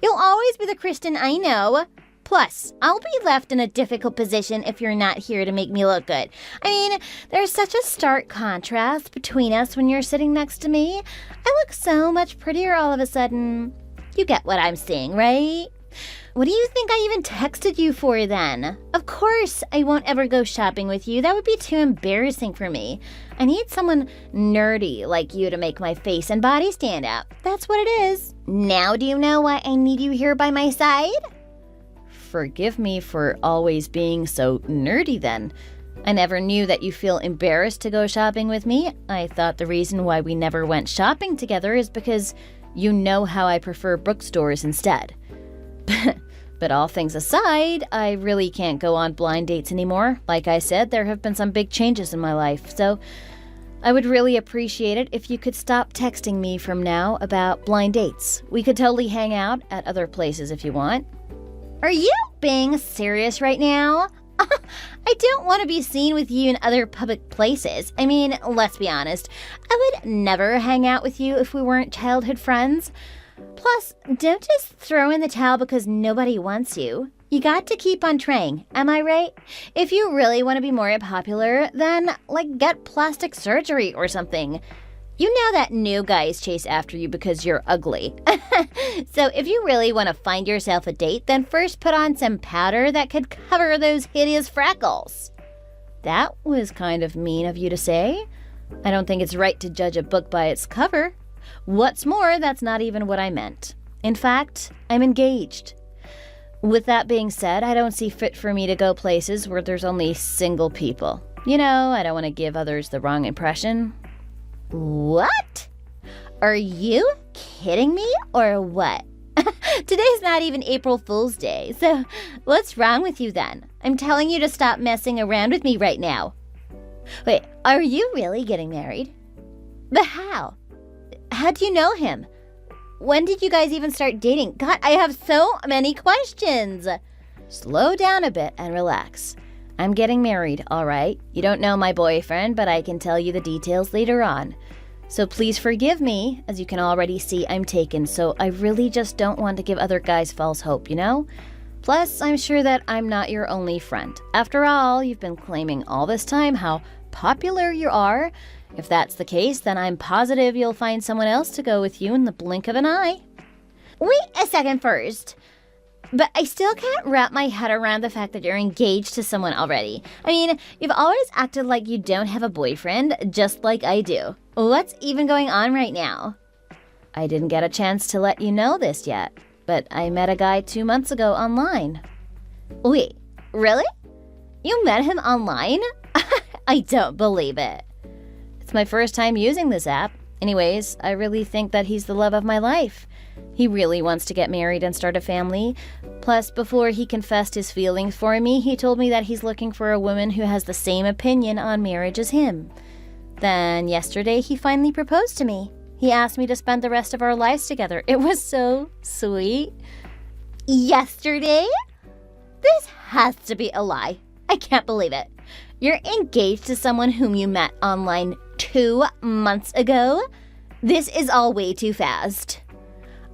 You'll always be the Kristen I know. Plus, I'll be left in a difficult position if you're not here to make me look good. I mean, there's such a stark contrast between us when you're sitting next to me. I look so much prettier all of a sudden. You get what I'm saying, right? What do you think I even texted you for then? Of course, I won't ever go shopping with you. That would be too embarrassing for me. I need someone nerdy like you to make my face and body stand out. That's what it is. Now do you know why I need you here by my side? Forgive me for always being so nerdy then. I never knew that you feel embarrassed to go shopping with me. I thought the reason why we never went shopping together is because you know how I prefer bookstores instead. But all things aside, I really can't go on blind dates anymore. Like I said, there have been some big changes in my life, so I would really appreciate it if you could stop texting me from now about blind dates. We could totally hang out at other places if you want. Are you being serious right now? I don't want to be seen with you in other public places. I mean, let's be honest. I would never hang out with you if we weren't childhood friends. Plus, don't just throw in the towel because nobody wants you. You got to keep on trying, am I right? If you really want to be more popular, then, get plastic surgery or something. You know that new guys chase after you because you're ugly. So if you really want to find yourself a date, then first put on some powder that could cover those hideous freckles. That was kind of mean of you to say. I don't think it's right to judge a book by its cover. What's more, that's not even what I meant. In fact, I'm engaged. With that being said, I don't see fit for me to go places where there's only single people. You know, I don't want to give others the wrong impression. What? Are you kidding me or what? Today's not even April Fool's Day, so what's wrong with you then? I'm telling you to stop messing around with me right now. Wait, are you really getting married? But how? How do you know him? When did you guys even start dating? God, I have so many questions. Slow down a bit and relax. I'm getting married, all right? You don't know my boyfriend, but I can tell you the details later on. So please forgive me. As you can already see, I'm taken, so I really just don't want to give other guys false hope, you know? Plus, I'm sure that I'm not your only friend. After all, you've been claiming all this time how popular you are. If that's the case, then I'm positive you'll find someone else to go with you in the blink of an eye. Wait a second first. But I still can't wrap my head around the fact that you're engaged to someone already. I mean, you've always acted like you don't have a boyfriend, just like I do. What's even going on right now? I didn't get a chance to let you know this yet, but I met a guy 2 months ago online. Wait, really? You met him online? I don't believe it. It's my first time using this app. Anyways, I really think that he's the love of my life. He really wants to get married and start a family. Plus, before he confessed his feelings for me, he told me that he's looking for a woman who has the same opinion on marriage as him. Then yesterday, he finally proposed to me. He asked me to spend the rest of our lives together. It was so sweet. Yesterday? This has to be a lie. I can't believe it. You're engaged to someone whom you met online 2 months ago? This is all way too fast.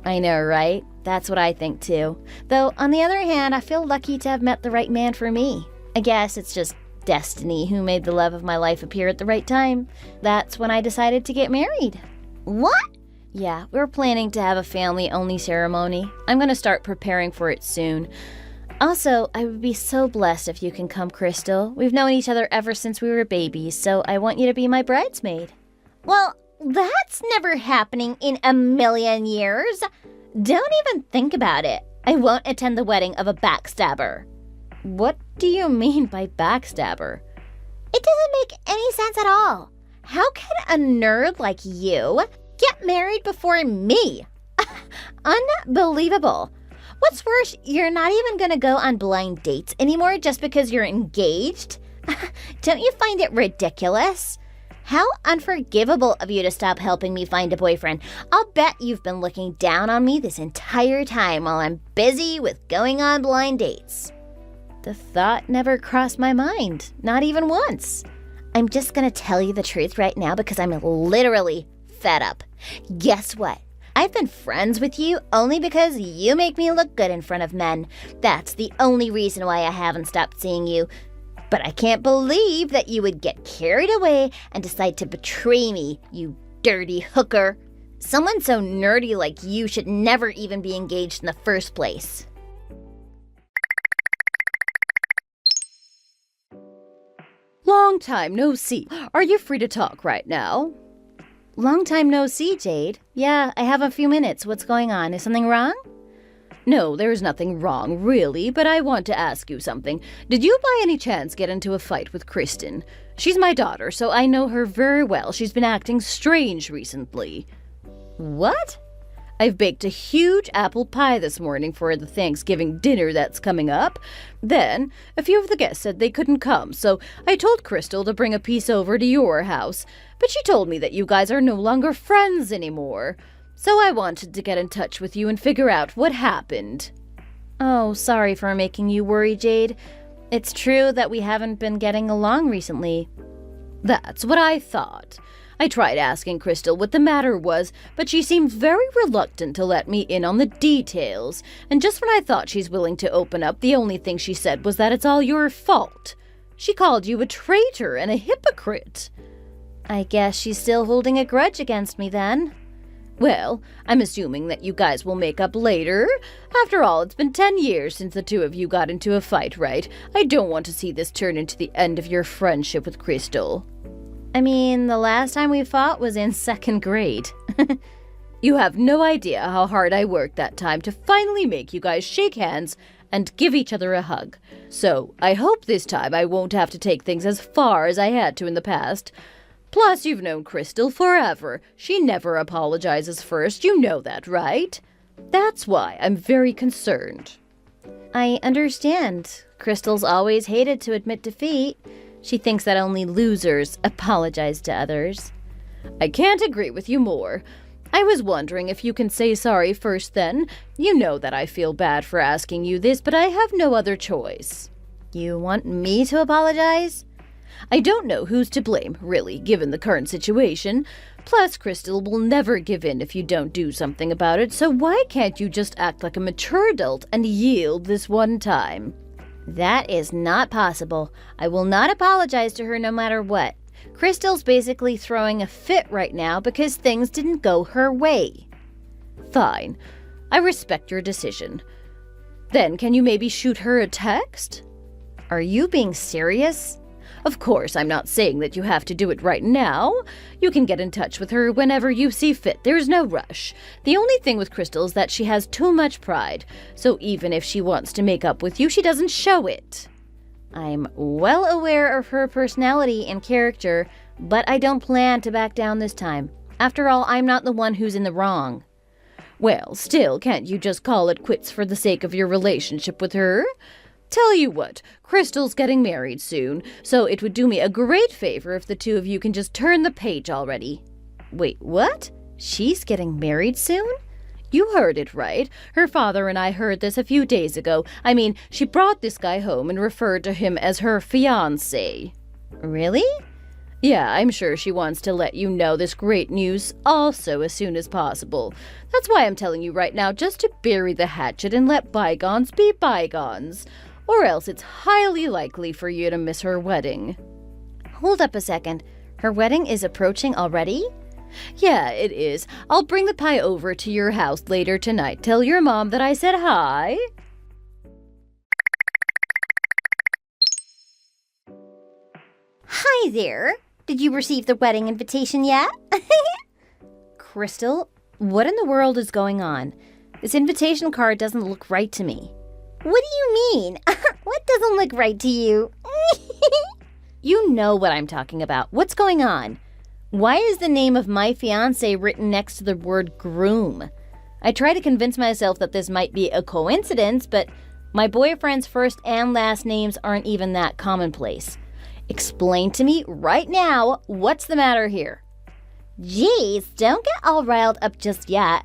I know, right? That's what I think too. Though, on the other hand, I feel lucky to have met the right man for me. I guess it's just destiny who made the love of my life appear at the right time. That's when I decided to get married. What? Yeah, we're planning to have a family-only ceremony. I'm gonna start preparing for it soon. Also, I would be so blessed if you can come, Crystal. We've known each other ever since we were babies, so I want you to be my bridesmaid. Well, that's never happening in a million years. Don't even think about it. I won't attend the wedding of a backstabber. What do you mean by backstabber? It doesn't make any sense at all. How can a nerd like you get married before me? Unbelievable. What's worse, you're not even gonna go on blind dates anymore just because you're engaged? Don't you find it ridiculous? How unforgivable of you to stop helping me find a boyfriend. I'll bet you've been looking down on me this entire time while I'm busy with going on blind dates. The thought never crossed my mind, not even once. I'm just gonna tell you the truth right now because I'm literally fed up. Guess what? I've been friends with you only because you make me look good in front of men. That's the only reason why I haven't stopped seeing you. But I can't believe that you would get carried away and decide to betray me, you dirty hooker. Someone so nerdy like you should never even be engaged in the first place. Long time no see. Are you free to talk right now? Long time no see, Jade. Yeah, I have a few minutes. What's going on? Is something wrong? No, there's nothing wrong, really, but I want to ask you something. Did you by any chance get into a fight with Kristen? She's my daughter, so I know her very well. She's been acting strange recently. What? I've baked a huge apple pie this morning for the Thanksgiving dinner that's coming up. Then, a few of the guests said they couldn't come, so I told Crystal to bring a piece over to your house. But she told me that you guys are no longer friends anymore. So I wanted to get in touch with you and figure out what happened. Oh, sorry for making you worry, Jade. It's true that we haven't been getting along recently. That's what I thought. I tried asking Crystal what the matter was, but she seemed very reluctant to let me in on the details. And just when I thought she's willing to open up, the only thing she said was that it's all your fault. She called you a traitor and a hypocrite. I guess she's still holding a grudge against me then. Well, I'm assuming that you guys will make up later. After all, it's been 10 years since the two of you got into a fight, right? I don't want to see this turn into the end of your friendship with Crystal. I mean, the last time we fought was in 2nd grade. You have no idea how hard I worked that time to finally make you guys shake hands and give each other a hug. So, I hope this time I won't have to take things as far as I had to in the past. Plus, you've known Crystal forever. She never apologizes first. You know that, right? That's why I'm very concerned. I understand. Crystal's always hated to admit defeat. She thinks that only losers apologize to others. I can't agree with you more. I was wondering if you can say sorry first then. You know that I feel bad for asking you this, but I have no other choice. You want me to apologize? I don't know who's to blame, really, given the current situation. Plus, Crystal will never give in if you don't do something about it, so why can't you just act like a mature adult and yield this one time? That is not possible. I will not apologize to her no matter what. Crystal's basically throwing a fit right now because things didn't go her way. Fine. I respect your decision. Then can you maybe shoot her a text? Are you being serious? Of course, I'm not saying that you have to do it right now. You can get in touch with her whenever you see fit. There's no rush. The only thing with Crystal is that she has too much pride. So even if she wants to make up with you, she doesn't show it. I'm well aware of her personality and character, but I don't plan to back down this time. After all, I'm not the one who's in the wrong. Well, still, can't you just call it quits for the sake of your relationship with her? Tell you what, Crystal's getting married soon, so it would do me a great favor if the two of you can just turn the page already. Wait, what? She's getting married soon? You heard it right. Her father and I heard this a few days ago. I mean, she brought this guy home and referred to him as her fiancé. Really? Yeah, I'm sure she wants to let you know this great news also as soon as possible. That's why I'm telling you right now, just to bury the hatchet and let bygones be bygones. Or else it's highly likely for you to miss her wedding. Hold up a second. Her wedding is approaching already? Yeah, it is. I'll bring the pie over to your house later tonight. Tell your mom that I said hi. Hi there. Did you receive the wedding invitation yet? Crystal, what in the world is going on? This invitation card doesn't look right to me. What do you mean? What doesn't look right to you? You know what I'm talking about. What's going on? Why is the name of my fiancé written next to the word groom? I try to convince myself that this might be a coincidence, but my boyfriend's first and last names aren't even that commonplace. Explain to me right now what's the matter here. Jeez, don't get all riled up just yet.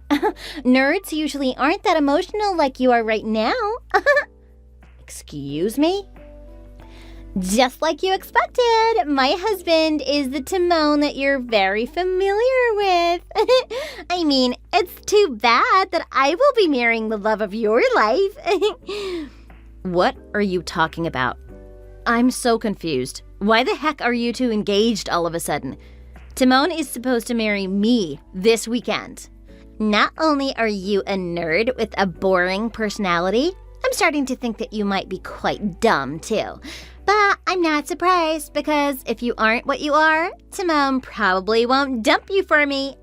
Nerds usually aren't that emotional like you are right now. Excuse me? Just like you expected, my husband is the Timon that you're very familiar with. I mean, it's too bad that I will be marrying the love of your life. What are you talking about? I'm so confused. Why the heck are you two engaged all of a sudden? Timon is supposed to marry me this weekend. Not only are you a nerd with a boring personality, I'm starting to think that you might be quite dumb too. But I'm not surprised because if you aren't what you are, Timon probably won't dump you for me.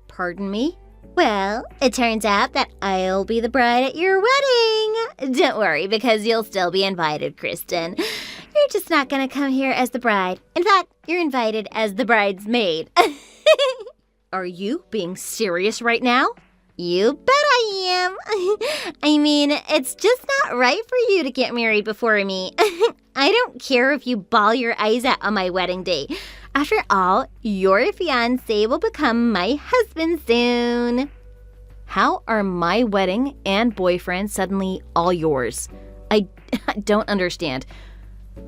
Pardon me? Well, it turns out that I'll be the bride at your wedding. Don't worry, because you'll still be invited, Kristen. You're just not gonna come here as the bride. In fact, you're invited as the bridesmaid. Are you being serious right now? You bet I am. I mean, it's just not right for you to get married before me. I don't care if you bawl your eyes out on my wedding day. After all, your fiancé will become my husband soon. How are my wedding and boyfriend suddenly all yours? I don't understand.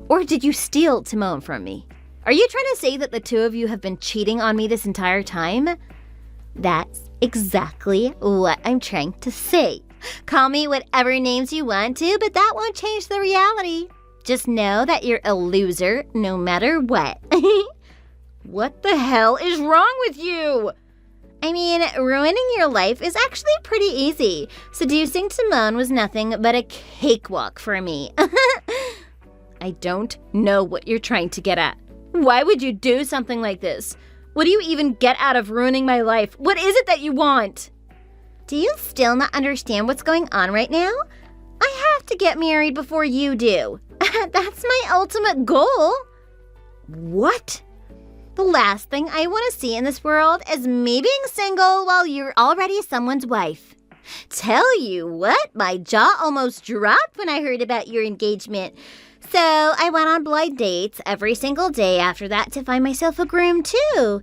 Or did you steal Timon from me? Are you trying to say that the two of you have been cheating on me this entire time? That's exactly what I'm trying to say. Call me whatever names you want to, but that won't change the reality. Just know that you're a loser no matter what. What the hell is wrong with you? I mean, ruining your life is actually pretty easy. Seducing Timon was nothing but a cakewalk for me. I don't know what you're trying to get at. Why would you do something like this? What do you even get out of ruining my life? What is it that you want? Do you still not understand what's going on right now? I have to get married before you do. That's my ultimate goal. What? The last thing I want to see in this world is me being single while you're already someone's wife. Tell you what, my jaw almost dropped when I heard about your engagement. So I went on blind dates every single day after that to find myself a groom too.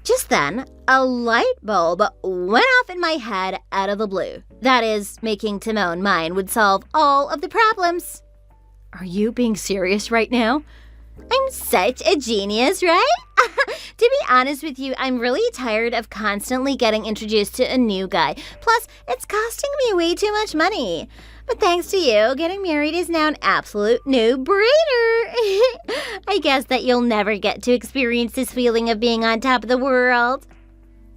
Just then, a light bulb went off in my head out of the blue. That is, making Timon mine would solve all of the problems. Are you being serious right now? I'm such a genius, right? To be honest with you, I'm really tired of constantly getting introduced to a new guy. Plus, it's costing me way too much money. But thanks to you, getting married is now an absolute no-brainer. I guess that you'll never get to experience this feeling of being on top of the world.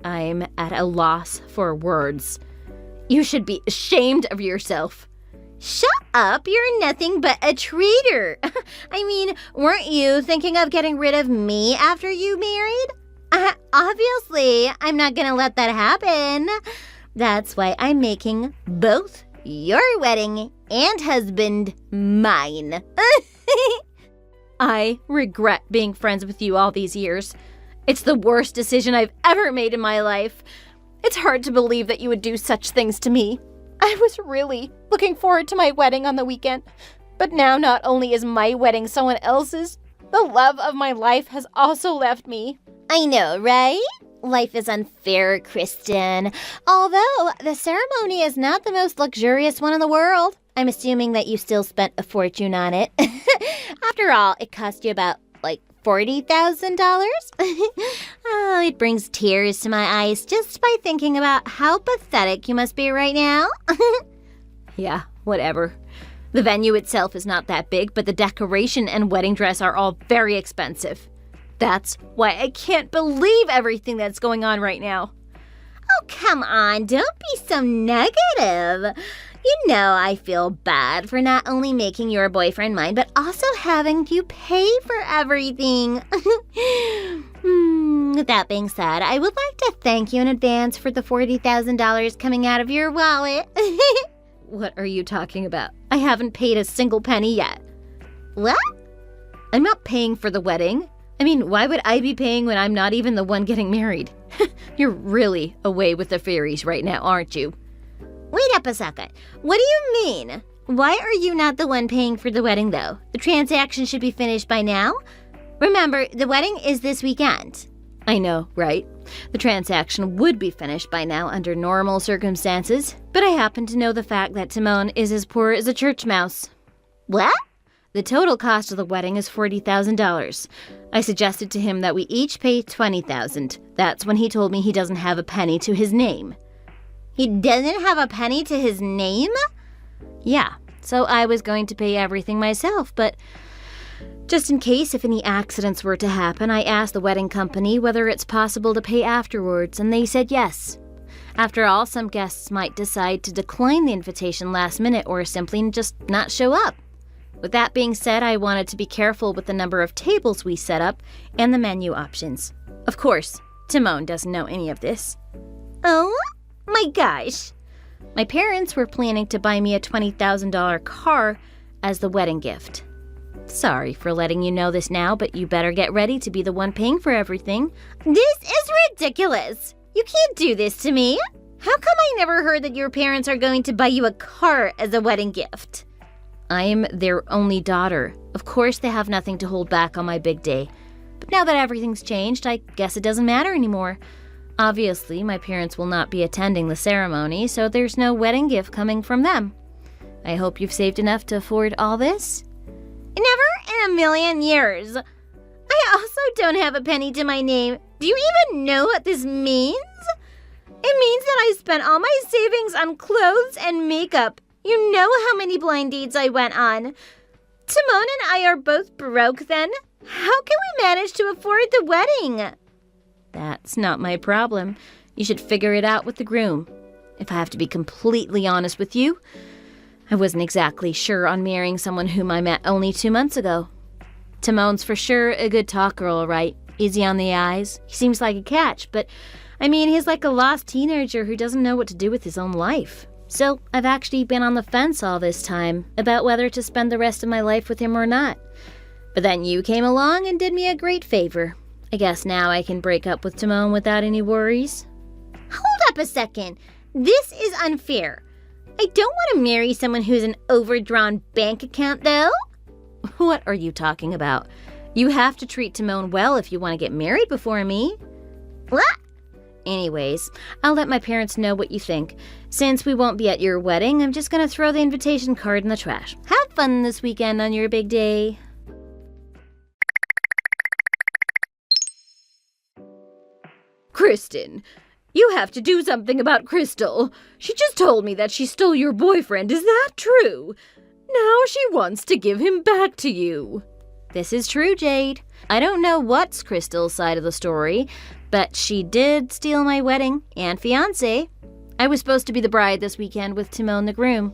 I'm at a loss for words. You should be ashamed of yourself. Shut up, you're nothing but a traitor. I mean, weren't you thinking of getting rid of me after you married? Obviously, I'm not gonna let that happen. That's why I'm making both your wedding and husband mine. I regret being friends with you all these years. It's the worst decision I've ever made in my life. It's hard to believe that you would do such things to me. I was really looking forward to my wedding on the weekend. But now not only is my wedding someone else's, the love of my life has also left me. I know, right? Life is unfair, Kristen. Although the ceremony is not the most luxurious one in the world. I'm assuming that you still spent a fortune on it. After all, it cost you about, $40,000? Oh, it brings tears to my eyes just by thinking about how pathetic you must be right now. Yeah, whatever. The venue itself is not that big, but the decoration and wedding dress are all very expensive. That's why I can't believe everything that's going on right now. Oh, come on, don't be so negative. You know I feel bad for not only making your boyfriend mine, but also having you pay for everything. With that being said, I would like to thank you in advance for the $40,000 coming out of your wallet. What are you talking about? I haven't paid a single penny yet. What? I'm not paying for the wedding. I mean, why would I be paying when I'm not even the one getting married? You're really away with the fairies right now, aren't you? Wait up a second. What do you mean? Why are you not the one paying for the wedding, though? The transaction should be finished by now. Remember, the wedding is this weekend. I know, right? The transaction would be finished by now under normal circumstances, but I happen to know the fact that Timon is as poor as a church mouse. What? The total cost of the wedding is $40,000. I suggested to him that we each pay $20,000. That's when he told me he doesn't have a penny to his name. He doesn't have a penny to his name? Yeah, so I was going to pay everything myself, but just in case if any accidents were to happen, I asked the wedding company whether it's possible to pay afterwards, and they said yes. After all, some guests might decide to decline the invitation last minute or simply just not show up. With that being said, I wanted to be careful with the number of tables we set up and the menu options. Of course, Timon doesn't know any of this. Oh, my gosh. My parents were planning to buy me a $20,000 car as the wedding gift. Sorry for letting you know this now, but you better get ready to be the one paying for everything. This is ridiculous. You can't do this to me. How come I never heard that your parents are going to buy you a car as a wedding gift? I am their only daughter. Of course they have nothing to hold back on my big day. But now that everything's changed, I guess it doesn't matter anymore. Obviously, my parents will not be attending the ceremony, so there's no wedding gift coming from them. I hope you've saved enough to afford all this. Never in a million years. I also don't have a penny to my name. Do you even know what this means? It means that I spent all my savings on clothes and makeup. You know how many blind dates I went on. Timon and I are both broke then. How can we manage to afford the wedding? That's not my problem. You should figure it out with the groom. If I have to be completely honest with you, I wasn't exactly sure on marrying someone whom I met only 2 months ago. Timon's for sure a good talker, all right. Easy on the eyes. He seems like a catch, but I mean, he's like a lost teenager who doesn't know what to do with his own life. So I've actually been on the fence all this time about whether to spend the rest of my life with him or not. But then you came along and did me a great favor. I guess now I can break up with Timon without any worries. Hold up a second. This is unfair. I don't want to marry someone who's an overdrawn bank account, though. What are you talking about? You have to treat Timon well if you want to get married before me. What? Anyways, I'll let my parents know what you think. Since we won't be at your wedding, I'm just gonna throw the invitation card in the trash. Have fun this weekend on your big day. Kristen, you have to do something about Crystal. She just told me that she stole your boyfriend. Is that true? Now she wants to give him back to you. This is true, Jade. I don't know what's Crystal's side of the story, but she did steal my wedding and fiancé. I was supposed to be the bride this weekend with Timon the groom.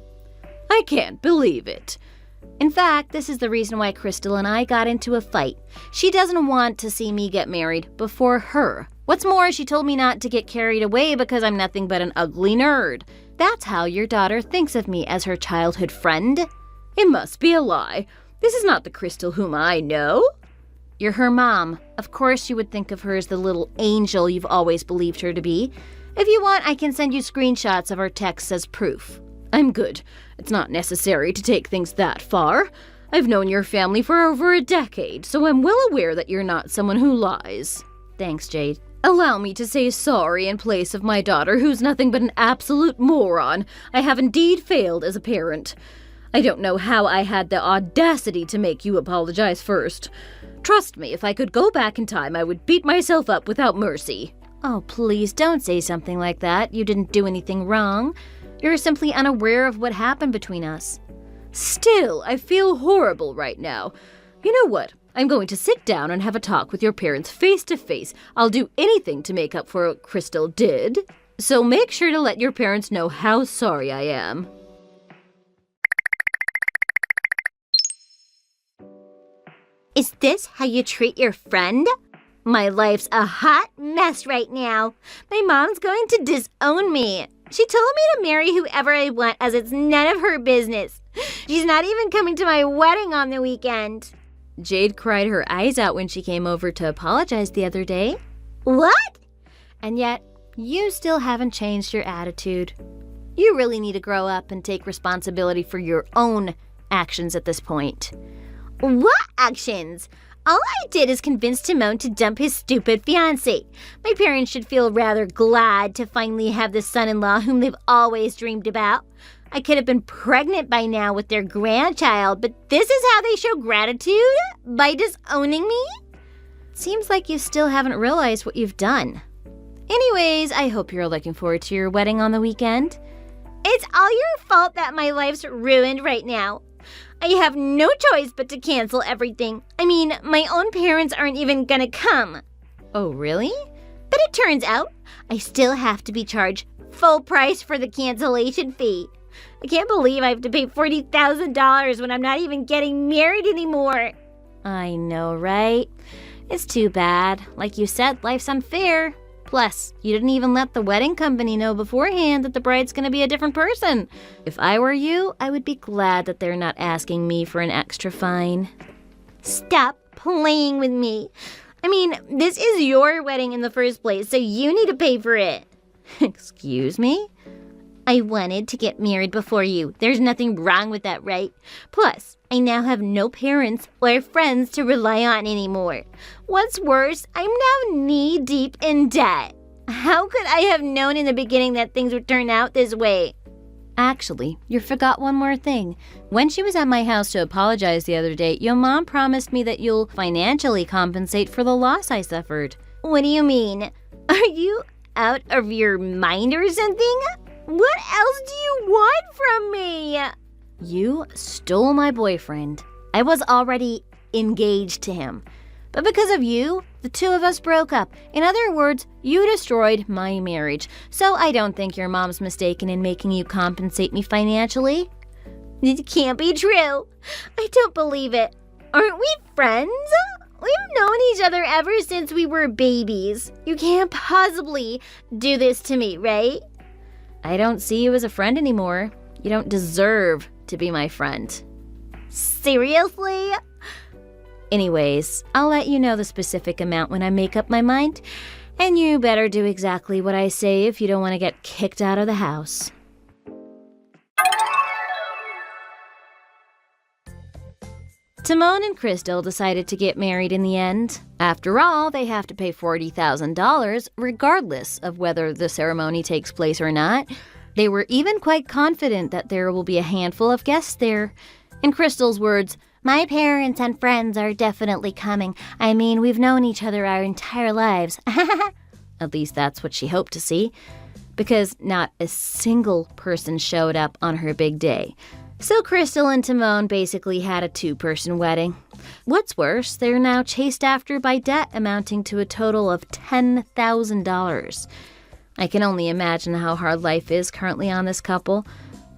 I can't believe it. In fact, this is the reason why Crystal and I got into a fight. She doesn't want to see me get married before her. What's more, she told me not to get carried away because I'm nothing but an ugly nerd. That's how your daughter thinks of me, as her childhood friend. It must be a lie. This is not the Crystal whom I know. You're her mom. Of course you would think of her as the little angel you've always believed her to be. If you want, I can send you screenshots of our texts as proof. I'm good. It's not necessary to take things that far. I've known your family for over a decade, so I'm well aware that you're not someone who lies. Thanks, Jade. Allow me to say sorry in place of my daughter, who's nothing but an absolute moron. I have indeed failed as a parent. I don't know how I had the audacity to make you apologize first. Trust me, if I could go back in time, I would beat myself up without mercy. Oh, please don't say something like that. You didn't do anything wrong. You're simply unaware of what happened between us. Still, I feel horrible right now. You know what? I'm going to sit down and have a talk with your parents face to face. I'll do anything to make up for what Crystal did. So make sure to let your parents know how sorry I am. Is this how you treat your friend? My life's a hot mess right now. My mom's going to disown me. She told me to marry whoever I want as it's none of her business. She's not even coming to my wedding on the weekend. Jade cried her eyes out when she came over to apologize the other day. What? And yet, you still haven't changed your attitude. You really need to grow up and take responsibility for your own actions at this point. What actions? All I did is convince Timon to dump his stupid fiancé. My parents should feel rather glad to finally have the son-in-law whom they've always dreamed about. I could have been pregnant by now with their grandchild, but this is how they show gratitude? By disowning me? Seems like you still haven't realized what you've done. Anyways, I hope you're looking forward to your wedding on the weekend. It's all your fault that my life's ruined right now. I have no choice but to cancel everything. I mean, my own parents aren't even gonna come. Oh, really? But it turns out, I still have to be charged full price for the cancellation fee. I can't believe I have to pay $40,000 when I'm not even getting married anymore. I know, right? It's too bad. Like you said, life's unfair. Plus, you didn't even let the wedding company know beforehand that the bride's gonna be a different person. If I were you, I would be glad that they're not asking me for an extra fine. Stop playing with me. I mean, this is your wedding in the first place, so you need to pay for it. Excuse me? I wanted to get married before you. There's nothing wrong with that, right? Plus, I now have no parents or friends to rely on anymore. What's worse, I'm now knee-deep in debt. How could I have known in the beginning that things would turn out this way? Actually, you forgot one more thing. When she was at my house to apologize the other day, your mom promised me that you'll financially compensate for the loss I suffered. What do you mean? Are you out of your mind or something? What else do you want from me? You stole my boyfriend. I was already engaged to him. But because of you, the two of us broke up. In other words, you destroyed my marriage. So I don't think your mom's mistaken in making you compensate me financially. It can't be true. I don't believe it. Aren't we friends? We've known each other ever since we were babies. You can't possibly do this to me, right? I don't see you as a friend anymore. You don't deserve to be my friend. Seriously? Anyways, I'll let you know the specific amount when I make up my mind. And you better do exactly what I say if you don't want to get kicked out of the house. Timon and Crystal decided to get married in the end. After all, they have to pay $40,000 regardless of whether the ceremony takes place or not. They were even quite confident that there will be a handful of guests there. In Crystal's words, "My parents and friends are definitely coming. I mean, we've known each other our entire lives." At least that's what she hoped to see, because not a single person showed up on her big day. So Crystal and Timon basically had a two-person wedding. What's worse, they're now chased after by debt amounting to a total of $10,000. I can only imagine how hard life is currently on this couple.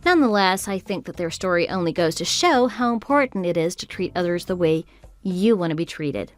Nonetheless, I think that their story only goes to show how important it is to treat others the way you want to be treated.